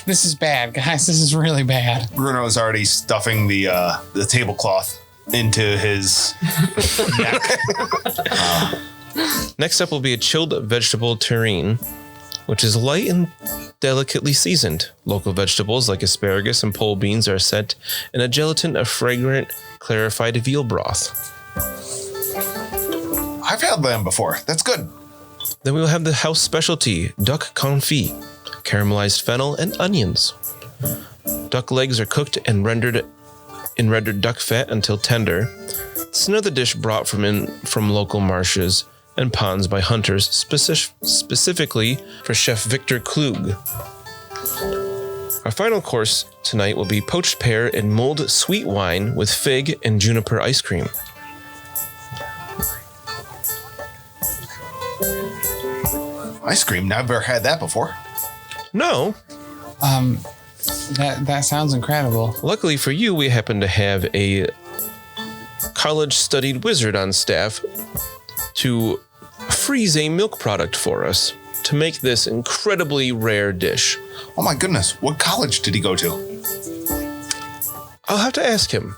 This is bad, guys. This is really bad. Bruno's already stuffing the tablecloth into his neck. Next up will be a chilled vegetable terrine, which is light and delicately seasoned. Local vegetables like asparagus and pole beans are set in a gelatin of fragrant, clarified veal broth. I've had lamb before. That's good. Then we will have the house specialty, duck confit, caramelized fennel and onions. Duck legs are cooked and rendered duck fat until tender. It's another dish brought from local marshes and ponds by hunters, specifically for Chef Victor Klug. Our final course tonight will be poached pear and mulled sweet wine with fig and juniper ice cream. Ice cream. Never had that before. No. That sounds incredible. Luckily for you, we happen to have a college-studied wizard on staff to freeze a milk product for us to make this incredibly rare dish. Oh my goodness. What college did he go to? I'll have to ask him.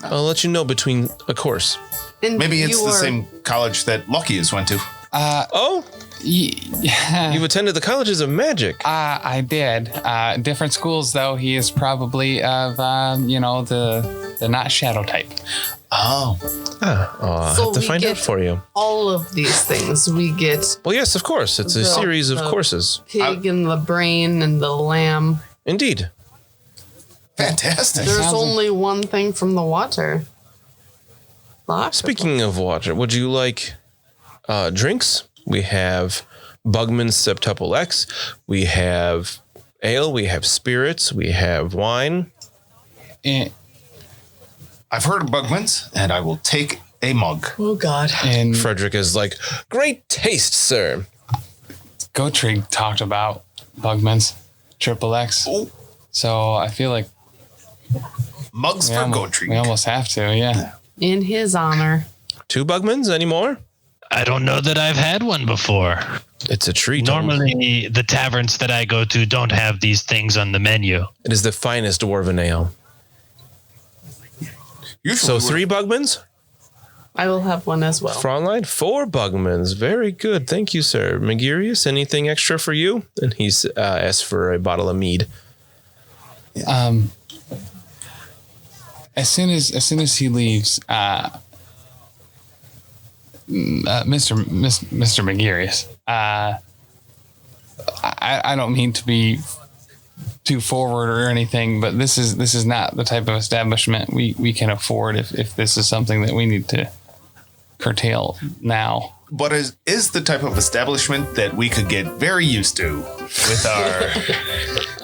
I'll let you know between a course. And Maybe it's you the are- same college that Lucky has went to. Oh, Yeah. you've attended the colleges of magic. I did. Different schools, though. He is probably of, the They're not shadow type. Oh. I'll So have to we find out get for you. all of these things. We get Well, yes, of course. It's a series of courses. pig and the brain and the lamb. Indeed. Fantastic. There's sounds- only one thing from the water. Speaking of water, would you like drinks? We have Bugman's Septuple X. We have ale. We have spirits. We have wine. I've heard of Bugman's, and I will take a mug. Oh God. And Frederick is like, great taste, sir. Gotrig talked about Bugman's Triple X. Oh. So I feel like Mugs we for almost, Gotrig. we almost have to, yeah. In his honor. 2 Bugmans anymore? I don't know that I've had one before. It's a treat. Normally, the taverns that I go to don't have these things on the menu. It is the finest dwarven ale. Usually So 3 Bugmans? I will have one as well. Fraulein, 4 Bugmans. Very good. Thank you, sir. Megarius, anything extra for you? And he's asked for a bottle of mead. As soon as he leaves, Mr. McGearius, I don't mean to be too forward or anything, but this is not the type of establishment we can afford if this is something that we need to curtail now. But is the type of establishment that we could get very used to with our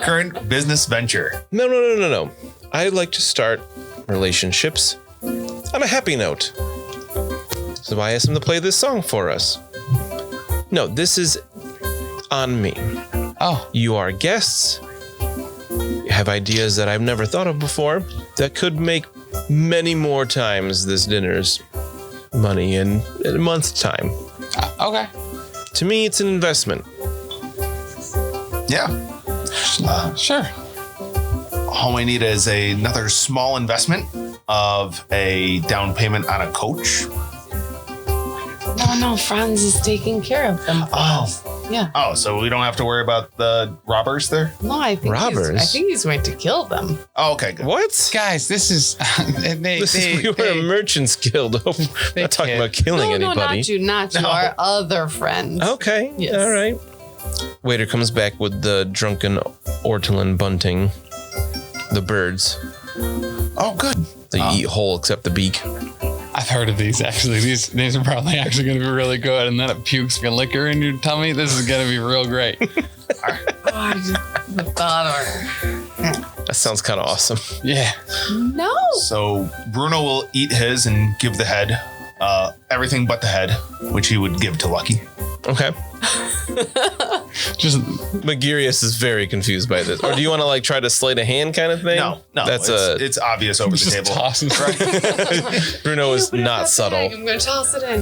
current business venture. No. I like to start relationships on a happy note. So I asked him to play this song for us. No, this is on me. Oh, You are guests. You have ideas that I've never thought of before that could make many more times this dinner's money in a month's time. okay. To me, it's an investment. Yeah. Sure. All we need is another small investment of a down payment on a coach. No, Franz is taking care of them. Yeah. Oh, so we don't have to worry about the robbers there? No, I think Robbers? he's going to kill them. Oh, okay, good. What? Guys, this is We were a merchants guild. They Not talking can't. about killing No, anybody. not you, No. our other friends. Okay. Yes. All right. Waiter comes back with the drunken ortolan bunting. The birds. Oh, good. They eat whole except the beak. I've heard of these actually. These are probably actually going to be really good. And then it pukes liquor in your tummy. This is going to be real great. The daughter. That sounds kind of awesome. Yeah. No. So Bruno will eat his and give the head, everything but the head, which he would give to Lucky. Okay. Just Megarius is very confused by this. Or do you want to try to sleight a hand kind of thing? No, That's it's obvious over the just table. toss and try. Bruno is Open up not that subtle. bag. I'm going to toss it in.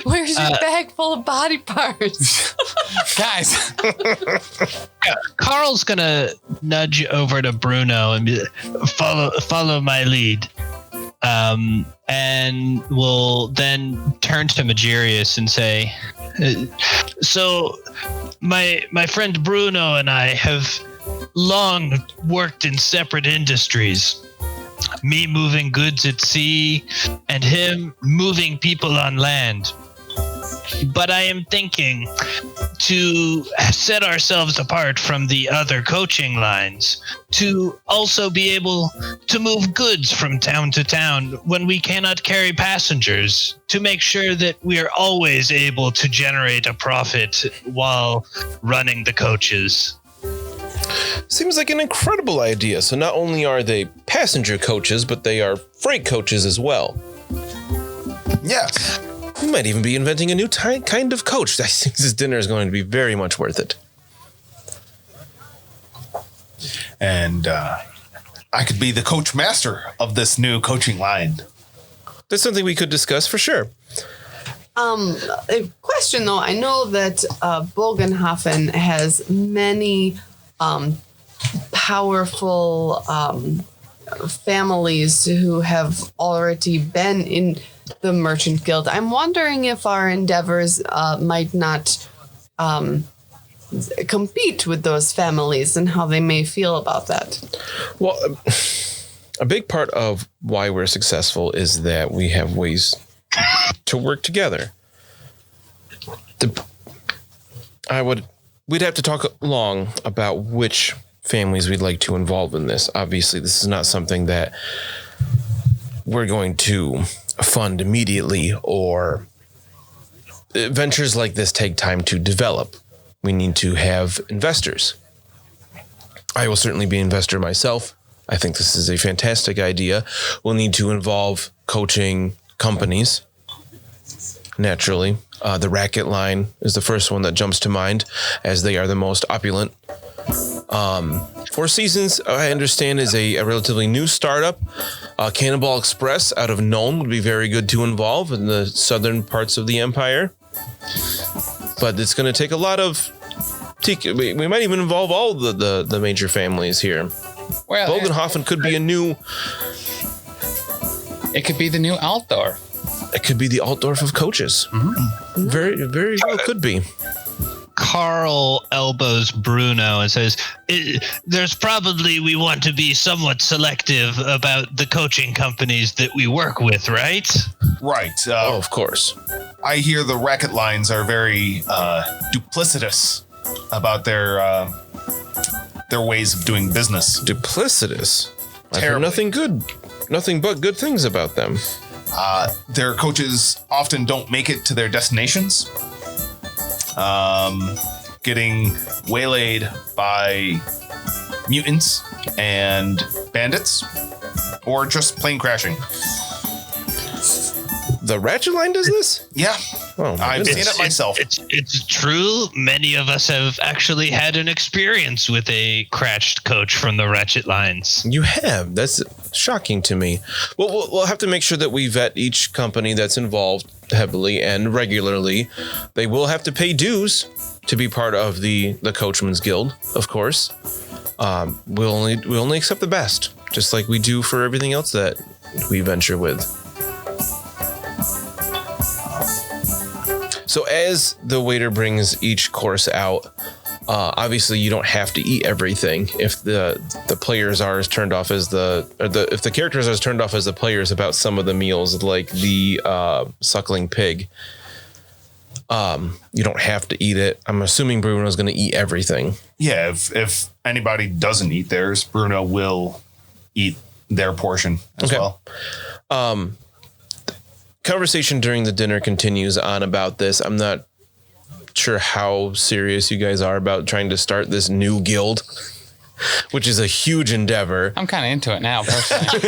Where's your bag full of body parts? Guys, Carl's gonna nudge over to Bruno and be, follow my lead, and will then turn to Magirius and say, "So, my friend Bruno and I have long worked in separate industries. Me moving goods at sea, and him moving people on land. But I am thinking to set ourselves apart from the other coaching lines, to also be able to move goods from town to town when we cannot carry passengers, to make sure that we are always able to generate a profit while running the coaches." Seems like an incredible idea. So not only are they passenger coaches, but they are freight coaches as well. Yes. We might even be inventing a new kind of coach. I think this dinner is going to be very much worth it. And I could be the coach master of this new coaching line. That's something we could discuss for sure. A question though, I know that Bogenhafen has many powerful families who have already been in the Merchant Guild. I'm wondering if our endeavors might not compete with those families and how they may feel about that. Well, a big part of why we're successful is that we have ways to work together. We'd have to talk long about which families we'd like to involve in this. Obviously, this is not something that we're going to fund immediately, or ventures like this take time to develop. We need to have investors. I will certainly be an investor myself. I think this is a fantastic idea. We'll need to involve coaching companies. Naturally, the Racket line is the first one that jumps to mind, as they are the most opulent. Four Seasons, I understand, is a relatively new startup. Cannonball Express out of Nome would be very good to involve in the southern parts of the Empire. But it's going to take a lot of... We might even involve all the major families here. Well, Bogenhafen could be a new... It could be the new Altdorf. It could be the Altdorf of coaches. Mm-hmm. Very, very well could be. Carl elbows Bruno and says, there's probably, we want to be somewhat selective about the coaching companies that we work with, right? Right. Of course. I hear the Racket lines are very duplicitous about their ways of doing business. Duplicitous? I've heard Terribly. nothing but good things about them. Their coaches often don't make it to their destinations. Getting waylaid by mutants and bandits, or just plane crashing. The Ratchet line does this? Yeah, Oh, my I've goodness. seen it myself. It's true. Many of us have actually had an experience with a crashed coach from the Ratchet lines. You have. That's shocking to me. Well, we'll have to make sure that we vet each company that's involved heavily and regularly. They will have to pay dues to be part of the Coachman's Guild, of course. We'll only accept the best, just like we do for everything else that we venture with. So as the waiter brings each course out, obviously you don't have to eat everything. If the players are as turned off as if the characters are as turned off as the players about some of the meals, like the suckling pig, you don't have to eat it. I'm assuming Bruno's going to eat everything. Yeah, if anybody doesn't eat theirs, Bruno will eat their portion as well. Conversation during the dinner continues on about this. I'm not sure how serious you guys are about trying to start this new guild, which is a huge endeavor. I'm kind of into it now, personally.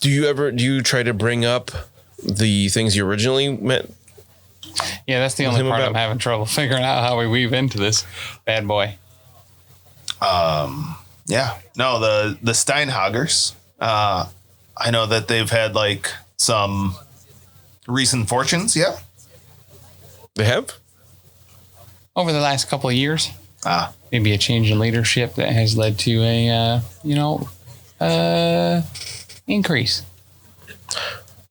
Do you try to bring up the things you originally meant? Yeah, that's the only him part about- I'm having trouble figuring out how we weave into this bad boy. Yeah. No, the Steinhagers. I know that they've had like some recent fortunes. Yeah. They have? Over the last couple of years, Ah. maybe a change in leadership that has led to a increase.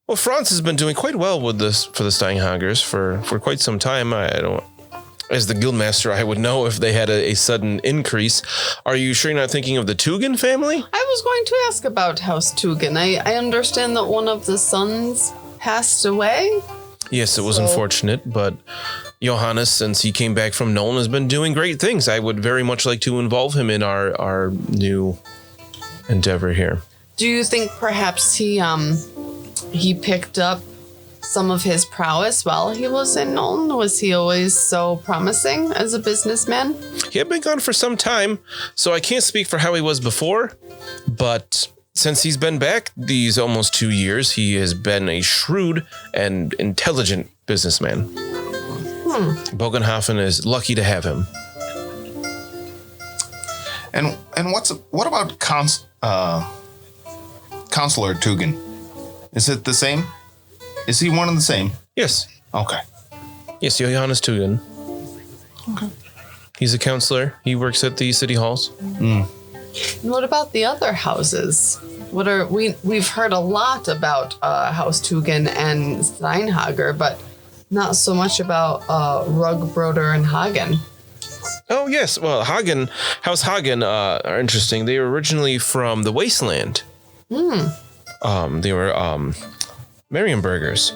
Well, France has been doing quite well with this for the Steinhagers for quite some time. I don't, as the guildmaster, I would know if they had a sudden increase. Are you sure you're not thinking of the Tugan family? I was going to ask about House Tugan. I understand that one of the sons passed away. Yes, it was So- unfortunate, but Johannes, since he came back from Nolan, has been doing great things. I would very much like to involve him in our new endeavor here. Do you think perhaps he picked up some of his prowess while he was in Nuln? Was he always so promising as a businessman? He had been gone for some time, so I can't speak for how he was before, but since he's been back these almost 2 years, he has been a shrewd and intelligent businessman. Bogenhafen is lucky to have him. And what about Counselor Tugan? Is it the same? Is he one and the same? Yes. Okay. Yes, Johannes Tugan. Okay. He's a counselor. He works at the city halls. And what about the other houses? We've heard a lot about House Tugan and Steinhager, but not so much about Rugbroder and Hagen. Oh, yes. Well, House Hagen are interesting. They were originally from the Wasteland. They were Marienburgers.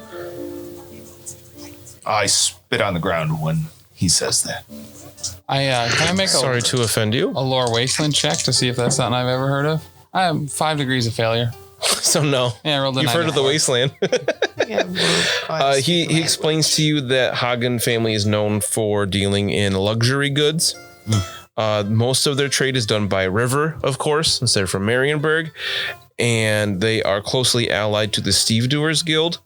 I spit on the ground when he says that. Can I make Sorry to offend you. a lore wasteland check to see if that's something I've ever heard of? I have 5 degrees of failure. So no. Yeah, I rolled a You've heard of the 94. Wasteland. He explains to you that Hagen family is known for dealing in luxury goods. Most of their trade is done by river, of course, since they're from Marienburg, and they are closely allied to the Stevedoers Guild.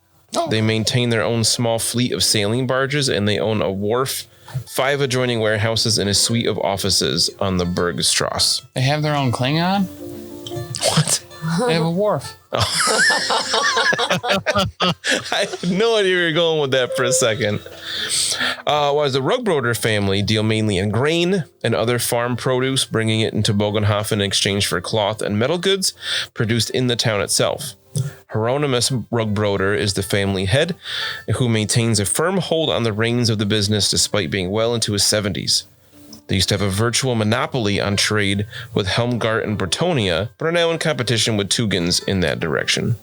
They maintain their own small fleet of sailing barges, and they own a wharf, 5 adjoining warehouses, and a suite of offices on the Bergstrasse. They have their own Klingon? What? They have a wharf. I had no idea where you're going with that for a second. Whereas the Rugbroder family deal mainly in grain and other farm produce, bringing it into Bogenhafen in exchange for cloth and metal goods produced in the town itself. Hieronymus Rugbroder is the family head, who maintains a firm hold on the reins of the business despite being well into his 70s. They used to have a virtual monopoly on trade with Helmgart and Bretonia, but are now in competition with Tugans in that direction.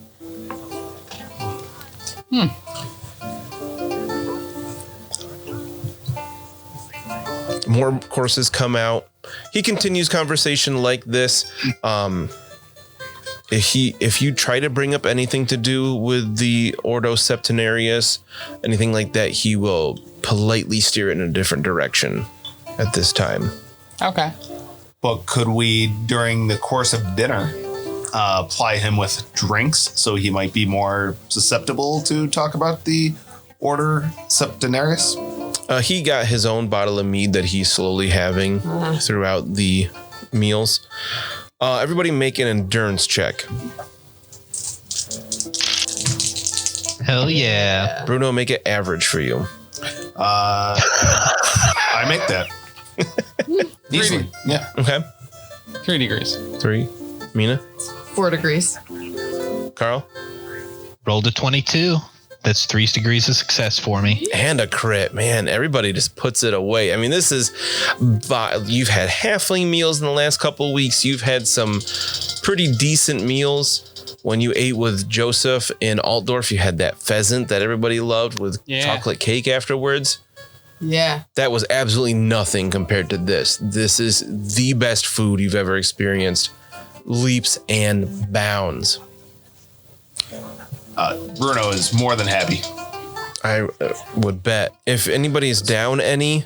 More courses come out. He continues conversation like this. If you try to bring up anything to do with the Ordo Septenarius, anything like that, he will politely steer it in a different direction at this time. Okay. But could we, during the course of dinner, ply him with drinks so he might be more susceptible to talk about the Order Septenarius? He got his own bottle of mead that he's slowly having throughout the meals. Everybody make an endurance check. Hell yeah. Bruno, make it average for you. I make that. Easily. Yeah. Okay. 3 degrees. 3. Mina? 4 degrees. Carl? Rolled a 22. That's 3 degrees of success for me. And a crit. Man, everybody just puts it away. I mean, this is... You've had halfling meals in the last couple of weeks. You've had some pretty decent meals. When you ate with Joseph in Altdorf, you had that pheasant that everybody loved with chocolate cake afterwards. Yeah. That was absolutely nothing compared to this. This is the best food you've ever experienced. Leaps and bounds. Bruno is more than happy. I would bet. If anybody's down any,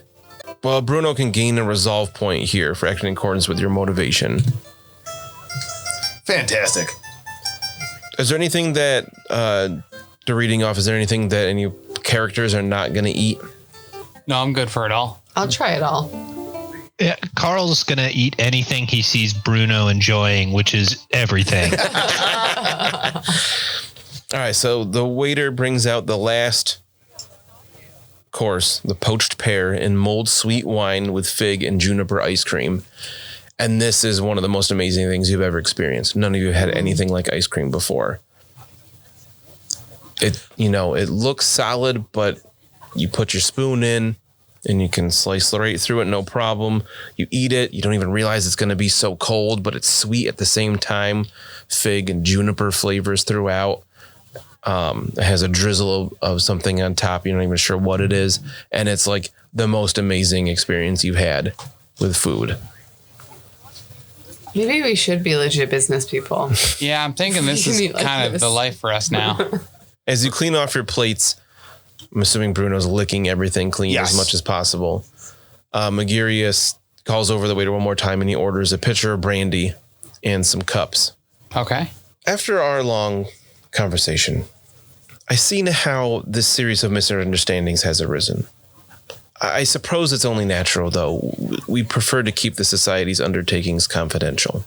well, Bruno can gain a resolve point here for acting in accordance with your motivation. Fantastic. Is there anything that, the reading off, is there anything that any characters are not going to eat? No, I'm good for it all. I'll try it all. Yeah, Carl's gonna eat anything he sees Bruno enjoying, which is everything. All right, so the waiter brings out the last course, the poached pear in mulled sweet wine with fig and juniper ice cream. And this is one of the most amazing things you've ever experienced. None of you had anything like ice cream before. It looks solid, but you put your spoon in and you can slice right through it, no problem. You eat it. You don't even realize it's going to be so cold, but it's sweet at the same time. Fig and juniper flavors throughout. It has a drizzle of something on top. You're not even sure what it is. And it's like the most amazing experience you've had with food. Maybe we should be legit business people. Yeah, I'm thinking this You is mean like kind of this? the life for us now. As you clean off your plates, I'm assuming Bruno's licking everything clean Yes. as much as possible. Magirius calls over the waiter one more time and he orders a pitcher of brandy and some cups. Okay. After our long conversation, I see how this series of misunderstandings has arisen. I suppose it's only natural, though. We prefer to keep the Society's undertakings confidential.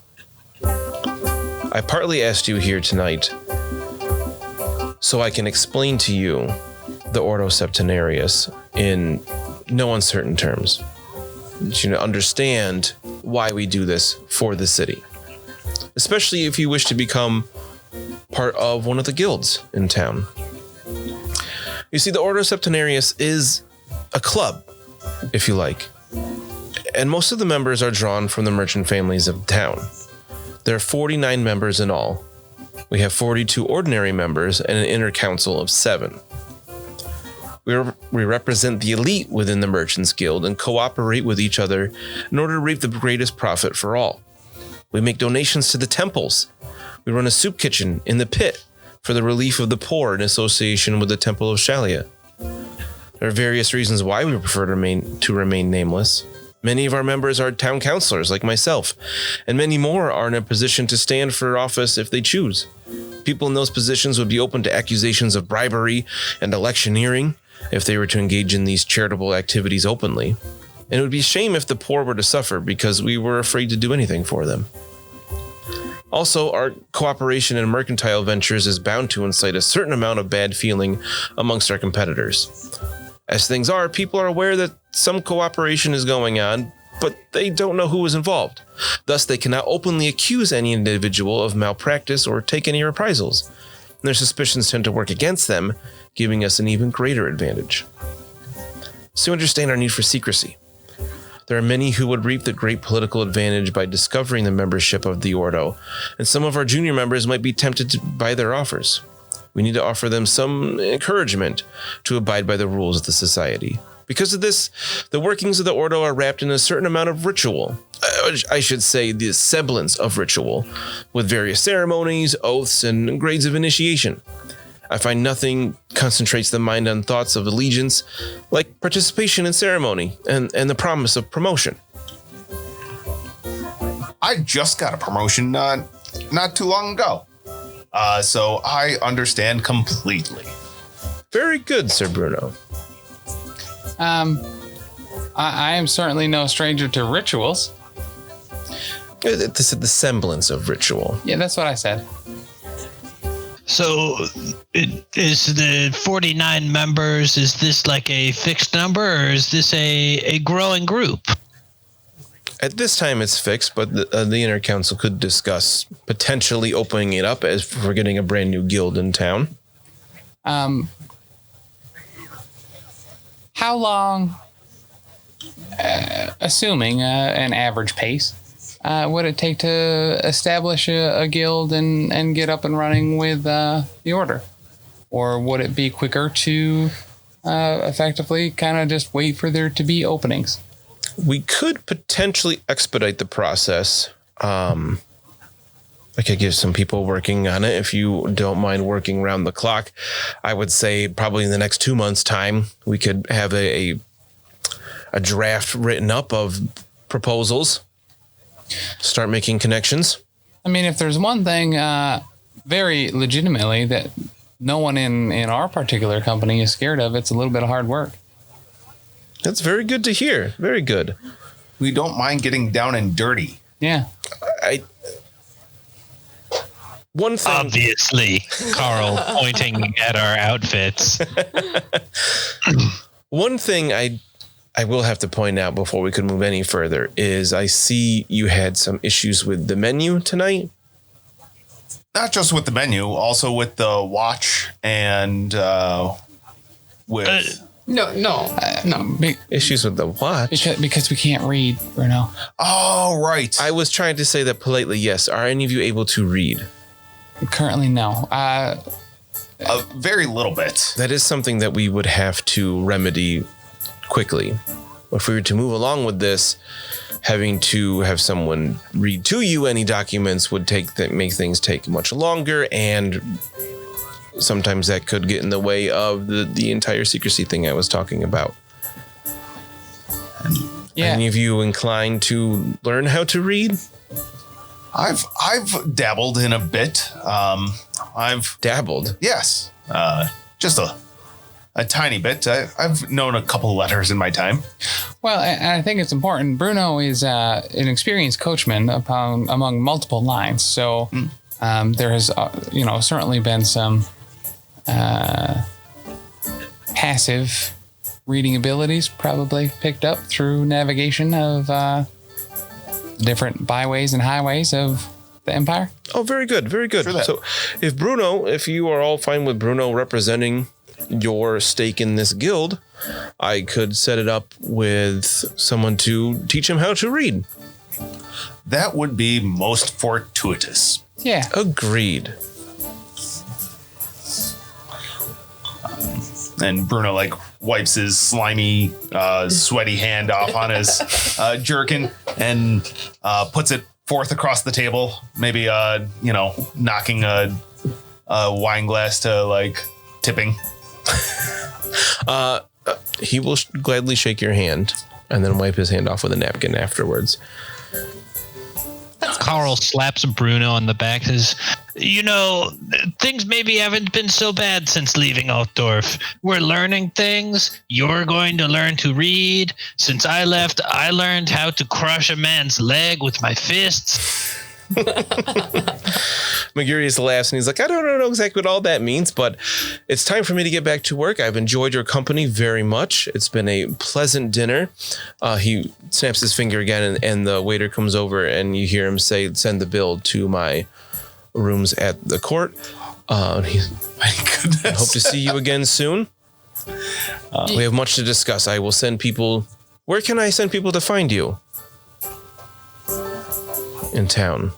I partly asked you here tonight so I can explain to you the Ordo Septenarius in no uncertain terms. You know, understand why we do this for the city. Especially if you wish to become part of one of the guilds in town. You see, the Ordo Septenarius is a club, if you like. And most of the members are drawn from the merchant families of town. There are 49 members in all. We have 42 ordinary members and an inner council of 7. We represent the elite within the Merchants Guild and cooperate with each other in order to reap the greatest profit for all. We make donations to the temples. We run a soup kitchen in the pit for the relief of the poor in association with the Temple of Shalia. There are various reasons why we prefer to remain nameless. Many of our members are town councilors like myself, and many more are in a position to stand for office if they choose. People in those positions would be open to accusations of bribery and electioneering if they were to engage in these charitable activities openly. And it would be a shame if the poor were to suffer because we were afraid to do anything for them. Also, our cooperation in mercantile ventures is bound to incite a certain amount of bad feeling amongst our competitors. As things are, people are aware that some cooperation is going on, but they don't know who is involved. Thus, they cannot openly accuse any individual of malpractice or take any reprisals. And their suspicions tend to work against them, giving us an even greater advantage. So you understand our need for secrecy. There are many who would reap the great political advantage by discovering the membership of the Ordo, and some of our junior members might be tempted by their offers. We need to offer them some encouragement to abide by the rules of the society. Because of this, the workings of the Ordo are wrapped in a certain amount of ritual. I should say the semblance of ritual, with various ceremonies, oaths, and grades of initiation. I find nothing concentrates the mind on thoughts of allegiance like participation in ceremony and the promise of promotion. I just got a promotion not too long ago. So I understand completely. Very good, Sir Bruno. I am certainly no stranger to rituals. This is the semblance of ritual. Yeah, that's what I said. So, is the 49 members, is this like a fixed number, or is this a growing group? At this time, it's fixed, but the inner council could discuss potentially opening it up as we're getting a brand new guild in town. How long, assuming an average pace, would it take to establish a guild and get up and running with the order? Or would it be quicker to effectively kind of just wait for there to be openings? We could potentially expedite the process. I could give some people working on it. If you don't mind working around the clock, I would say probably in the next 2 months' time, we could have a draft written up of proposals. Start making connections. I mean, if there's one thing very legitimately that no one in our particular company is scared of, it's a little bit of hard work. That's very good to hear. Very good. We don't mind getting down and dirty. Yeah. One thing. Obviously, Carl pointing at our outfits. One thing I will have to point out before we could move any further is I see you had some issues with the menu tonight. Not just with the menu, also with the watch and with... No. Issues with the watch? Because we can't read, Bruno. Oh, right. I was trying to say that politely, yes. Are any of you able to read? Currently, no. A very little bit. That is something that we would have to remedy quickly. If we were to move along with this, having to have someone read to you any documents would make things take much longer, and sometimes that could get in the way of the entire secrecy thing I was talking about. Yeah. Any of you inclined to learn how to read? I've dabbled in a bit. I've dabbled. Yes. Just a tiny bit. I've known a couple of letters in my time. Well, and I think it's important. Bruno is an experienced coachman among multiple lines. So there has, certainly been some passive reading abilities probably picked up through navigation of different byways and highways of the Empire. Oh, very good. Very good. Sure that. So if you are all fine with Bruno representing your stake in this guild, I could set it up with someone to teach him how to read. That would be most fortuitous. Yeah. Agreed. And Bruno like wipes his slimy, sweaty hand off on his jerkin and puts it forth across the table. Maybe knocking a wine glass to like tipping. He will gladly shake your hand and then wipe his hand off with a napkin afterwards. Carl slaps Bruno on the back, says, things maybe haven't been so bad since leaving Altdorf. We're learning things. You're going to learn to read. Since I left, I learned how to crush a man's leg with my fists. Magurius laughs and he's like, I don't know exactly what all that means, but it's time for me to get back to work. I've enjoyed your company very much. It's been a pleasant dinner. He snaps his finger again and the waiter comes over and you hear him say, send the bill to my rooms at the court. My goodness. I hope to see you again soon. We have much to discuss. I will send people. Where can I send people to find you? In town.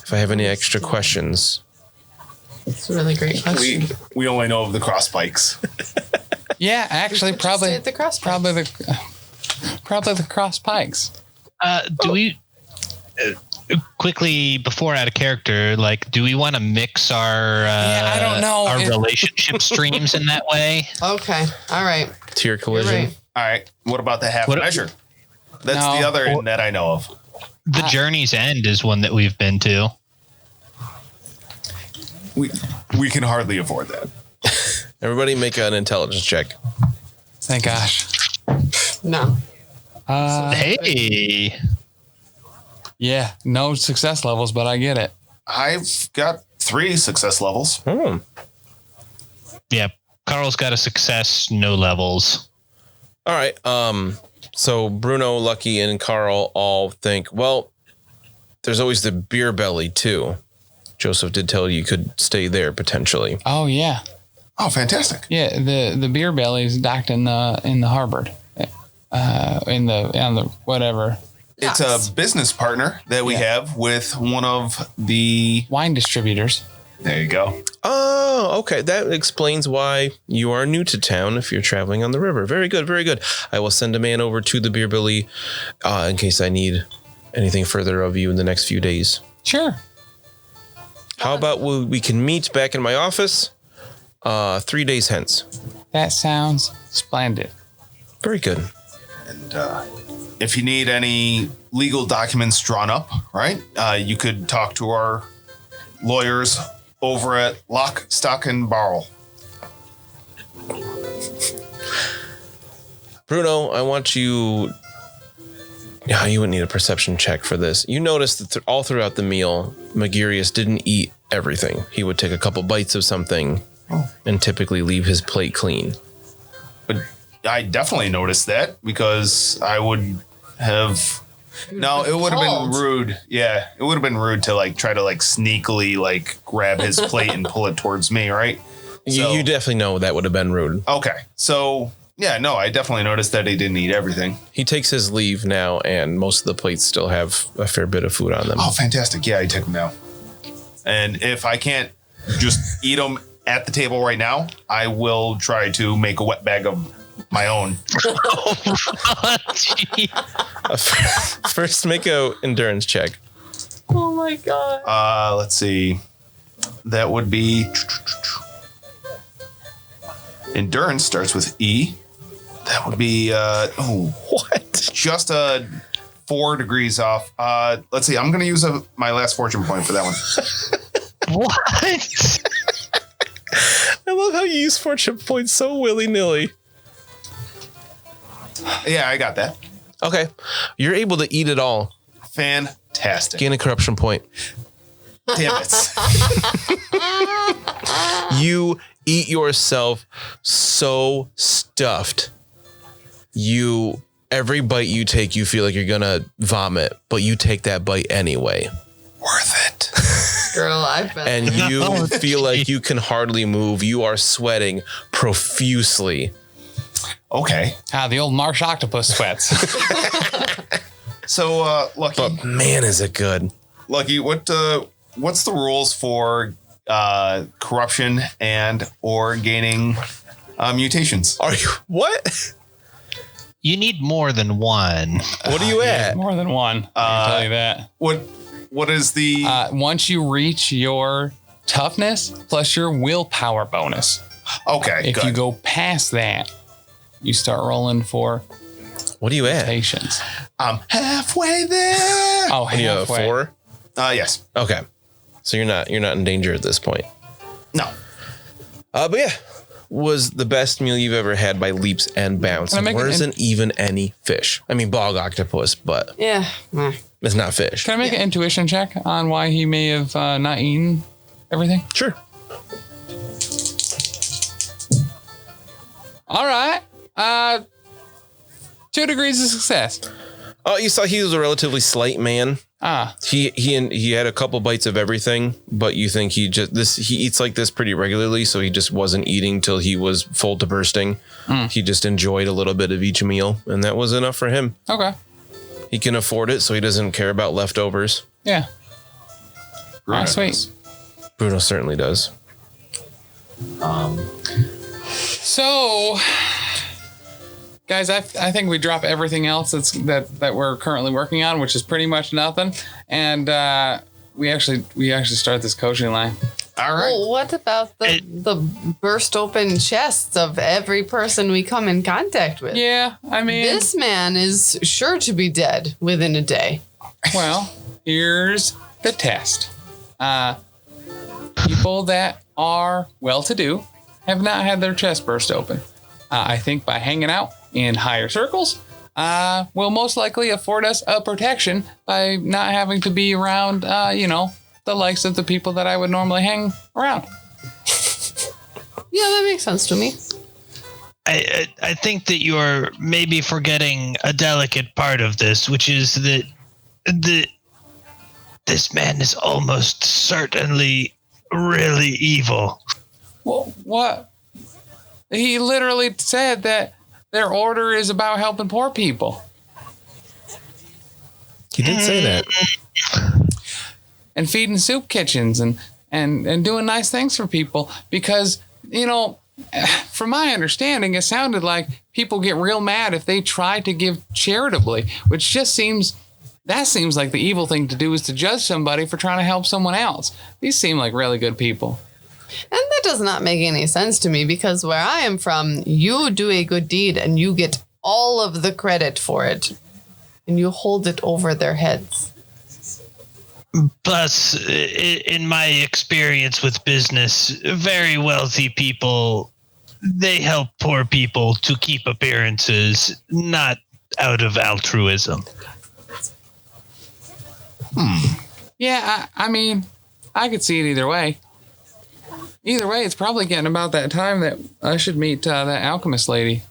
If I have any extra questions. It's a really great question. We only know of the cross pikes. Yeah, actually, Just probably say the cross probably the cross pikes. Do we quickly before out of character? Like, do we want to mix our? I don't know. Our relationship streams in that way. Okay. All right. Tier collision. Right. All right. What about the half What- measure? That's No. the other that I know of. The Journey's End is one that we've been to. We can hardly afford that. Everybody make an intelligence check. Thank gosh. No. Hey, Yeah, no success levels, but I get it. I've got 3 success levels. Oh. yeah. Carl's got a success, no levels. All right. So Bruno, Lucky, and Carl all think, well, there's always the beer belly too. Joseph did tell you could stay there potentially. Oh yeah, Oh, fantastic. yeah. The beer belly is docked in the harbor, on the whatever It's a business partner that we have with one of the. wine distributors. There you go. Oh, okay. That explains why you are new to town if you're traveling on the river. Very good, very good. I will send a man over to the beer belly in case I need anything further of you in the next few days. Sure. How about we can meet back in my office 3 days hence? That sounds splendid. Very good. And if you need any legal documents drawn up, right, you could talk to our lawyers over at Lock, Stock, and Barrel. Bruno, I want you. Yeah, you wouldn't need a perception check for this. You noticed that all throughout the meal, Magurius didn't eat everything. He would take a couple bites of something and typically leave his plate clean. But I definitely noticed that because I would have. No, it would have been rude. Yeah, it would have been rude to like try to like sneakily like grab his plate and pull it towards me, right? So- You definitely know that would have been rude. Okay, so yeah, no, I definitely noticed that he didn't eat everything. He takes his leave now, and most of the plates still have a fair bit of food on them. Oh, fantastic! Yeah, I took them now. And if I can't just eat them at the table right now, I will try to make a wet bag of my own. Gee. First, make a endurance check. Oh my god. Let's see. That would be endurance starts with E. That would be What? just 4 degrees off. Let's see. I'm gonna use my last fortune point for that one. What? I love how you use fortune points so willy-nilly. Yeah, I got that. Okay. You're able to eat it all. Fantastic. Gain a corruption point. Damn it. You eat yourself so stuffed. Every bite you take, you feel like you're gonna vomit, but you take that bite anyway. Worth it. Girl, I've been. and you feel like you can hardly move. You are sweating profusely. Okay. The old marsh octopus sweats. So, Lucky, But man, is it good. Lucky, what's the rules for corruption and or gaining mutations? Are you what? You need more than one. What are you at? More than one. I can tell you that. What is the Once you reach your toughness plus your willpower bonus, okay? if Good. you go past that, you start rolling for What are you at? patience. I'm halfway there. Oh, What are you at, halfway. 4? Yes. Okay. So you're not in danger at this point. No. But yeah, was the best meal you've ever had by leaps and bounds. Can I make There an- isn't even any fish. I mean, bog octopus, but Yeah. it's not fish. Can I make an intuition check on why he may have not eaten everything? Sure. All right. 2 degrees of success. Oh, you saw he was a relatively slight man. He had a couple bites of everything, but you think he eats like this pretty regularly, so he just wasn't eating till he was full to bursting. He just enjoyed a little bit of each meal, and that was enough for him. Okay. He can afford it, so he doesn't care about leftovers. Yeah. Bruno Ah, sweet. does. Bruno certainly does. So, guys, I think we drop everything else that we're currently working on, which is pretty much nothing, and we actually start this coaching line. All right. Well, what about the burst open chests of every person we come in contact with? Yeah, I mean, This man is sure to be dead within a day. well, here's the test. People that are well-to-do have not had their chest burst open. I think by hanging out in higher circles will most likely afford us a protection by not having to be around, the likes of the people that I would normally hang around. Yeah, that makes sense to me. I think that you're maybe forgetting a delicate part of this, which is that this man is almost certainly really evil. Well, what? He literally said that their order is about helping poor people. He did say that. And feeding soup kitchens and doing nice things for people because, from my understanding, it sounded like people get real mad if they try to give charitably, which just seems like the evil thing to do is to judge somebody for trying to help someone else. These seem like really good people. And that does not make any sense to me because where I am from, you do a good deed and you get all of the credit for it. And you hold it over their heads. Plus, in my experience with business, very wealthy people, they help poor people to keep appearances, not out of altruism. Yeah, I mean, I could see it either way. Either way, it's probably getting about that time that I should meet that alchemist lady.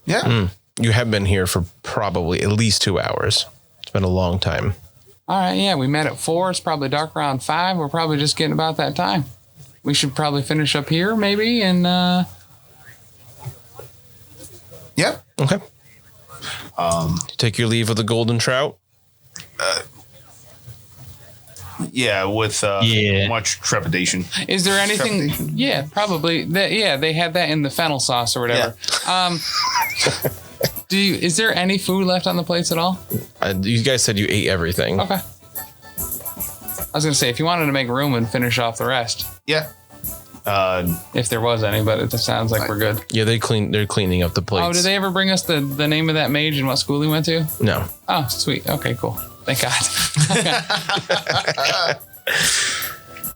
Yeah. You have been here for probably at least 2 hours. It's been a long time. All right, yeah, we met at 4. It's probably dark around 5. We're probably just getting about that time. We should probably finish up here, maybe, and Yep. Okay. Take your leave of the golden trout. Yeah, with much trepidation. is there anything? Yeah, probably. They had that in the fennel sauce or whatever. Is there any food left on the plates at all? You guys said you ate everything. Okay. I was gonna say if you wanted to make room and finish off the rest, Yeah. if there was any, but it sounds like we're good. Yeah, they're cleaning up the plates. Oh, did they ever bring us the name of that mage and what school he went to? No. Oh, sweet. Okay, cool. Thank God.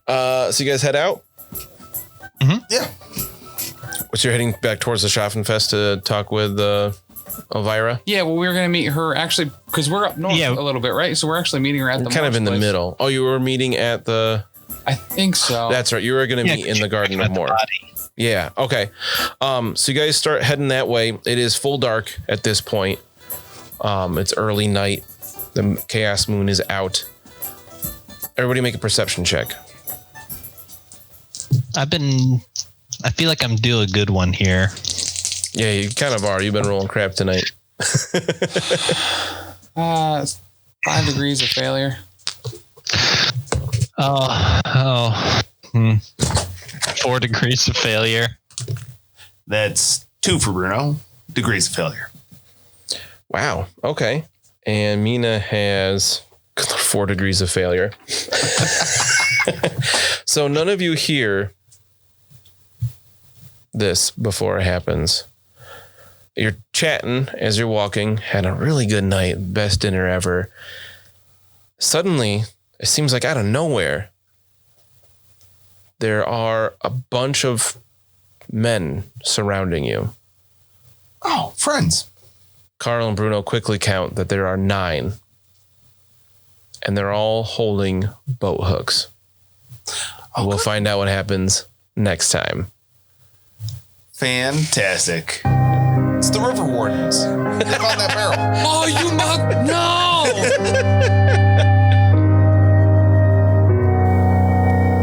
So you guys head out? Yeah. So you're heading back towards the Schaffenfest to talk with Elvira? Yeah, well, we were gonna meet her actually because we're up north a little bit, right? So we're actually meeting her at the Kind of in the place. middle. Oh, you were meeting at the... I think so. That's right. You were going to meet in the Garden of Moor. Yeah. Okay. So you guys start heading that way. It is full dark at this point. It's early night. The chaos moon is out. Everybody make a perception check. I feel like I'm due a good one here. Yeah, you kind of are. You've been rolling crap tonight. 5 degrees of failure. 4 degrees of failure. That's 2 for Bruno. Degrees of failure. Wow. Okay. And Mina has 4 degrees of failure. So none of you hear this before it happens. You're chatting as you're walking, had a really good night, best dinner ever. Suddenly, it seems like out of nowhere, there are a bunch of men surrounding you. Oh, friends. Carl and Bruno quickly count that there are 9. And they're all holding boat hooks. Oh, we'll good. find out what happens next time. Fantastic. It's the River Wardens. Get on that barrel. Oh, you mug! No!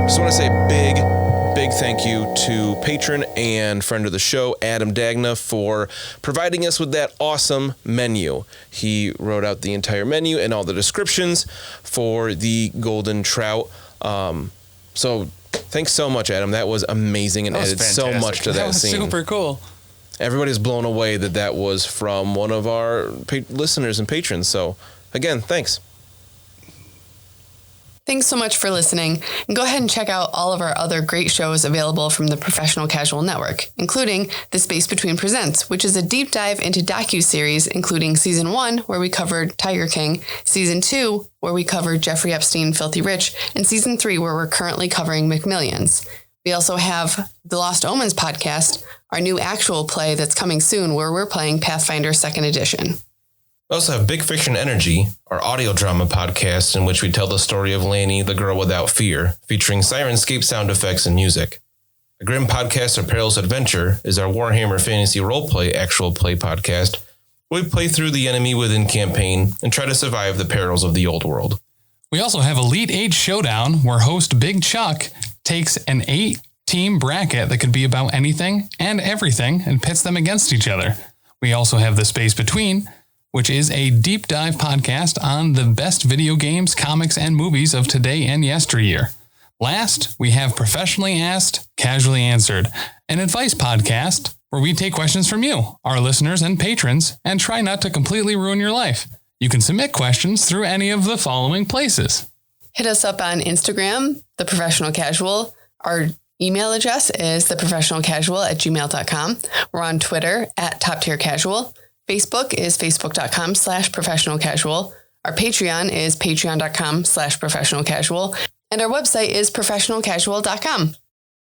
Just want to say big thank you to patron and friend of the show, Adam Dagna, for providing us with that awesome menu. He wrote out the entire menu and all the descriptions for the golden trout. So thanks so much, Adam. That was amazing and That was added so fantastic. much to that was scene. super cool. Everybody's blown away that was from one of our listeners and patrons. So again, thanks. Thanks so much for listening, and go ahead and check out all of our other great shows available from the Professional Casual Network, including The Space Between Presents, which is a deep dive into docuseries, including Season 1, where we covered Tiger King, Season 2, where we covered Jeffrey Epstein, Filthy Rich, and Season 3, where we're currently covering McMillions. We also have the Lost Omens podcast, our new actual play that's coming soon, where we're playing Pathfinder 2nd Edition. We also have Big Fiction Energy, our audio drama podcast in which we tell the story of Lanny, the girl without fear, featuring sirenscape sound effects and music. A Grim podcast, Our Perilous Adventure, is our Warhammer Fantasy Roleplay actual play podcast, where we play through the enemy within campaign and try to survive the perils of the old world. We also have Elite 8 Showdown, where host Big Chuck takes an 8-team bracket that could be about anything and everything and pits them against each other. We also have The Space Between, which is a deep dive podcast on the best video games, comics, and movies of today and yesteryear. Last, we have Professionally Asked, Casually Answered, an advice podcast where we take questions from you, our listeners and patrons, and try not to completely ruin your life. You can submit questions through any of the following places. Hit us up on Instagram, The Professional Casual. Our email address is theprofessionalcasual@gmail.com. We're on Twitter @TopTierCasual. Facebook is facebook.com/professionalcasual. Our Patreon is patreon.com/professionalcasual. And our website is professionalcasual.com.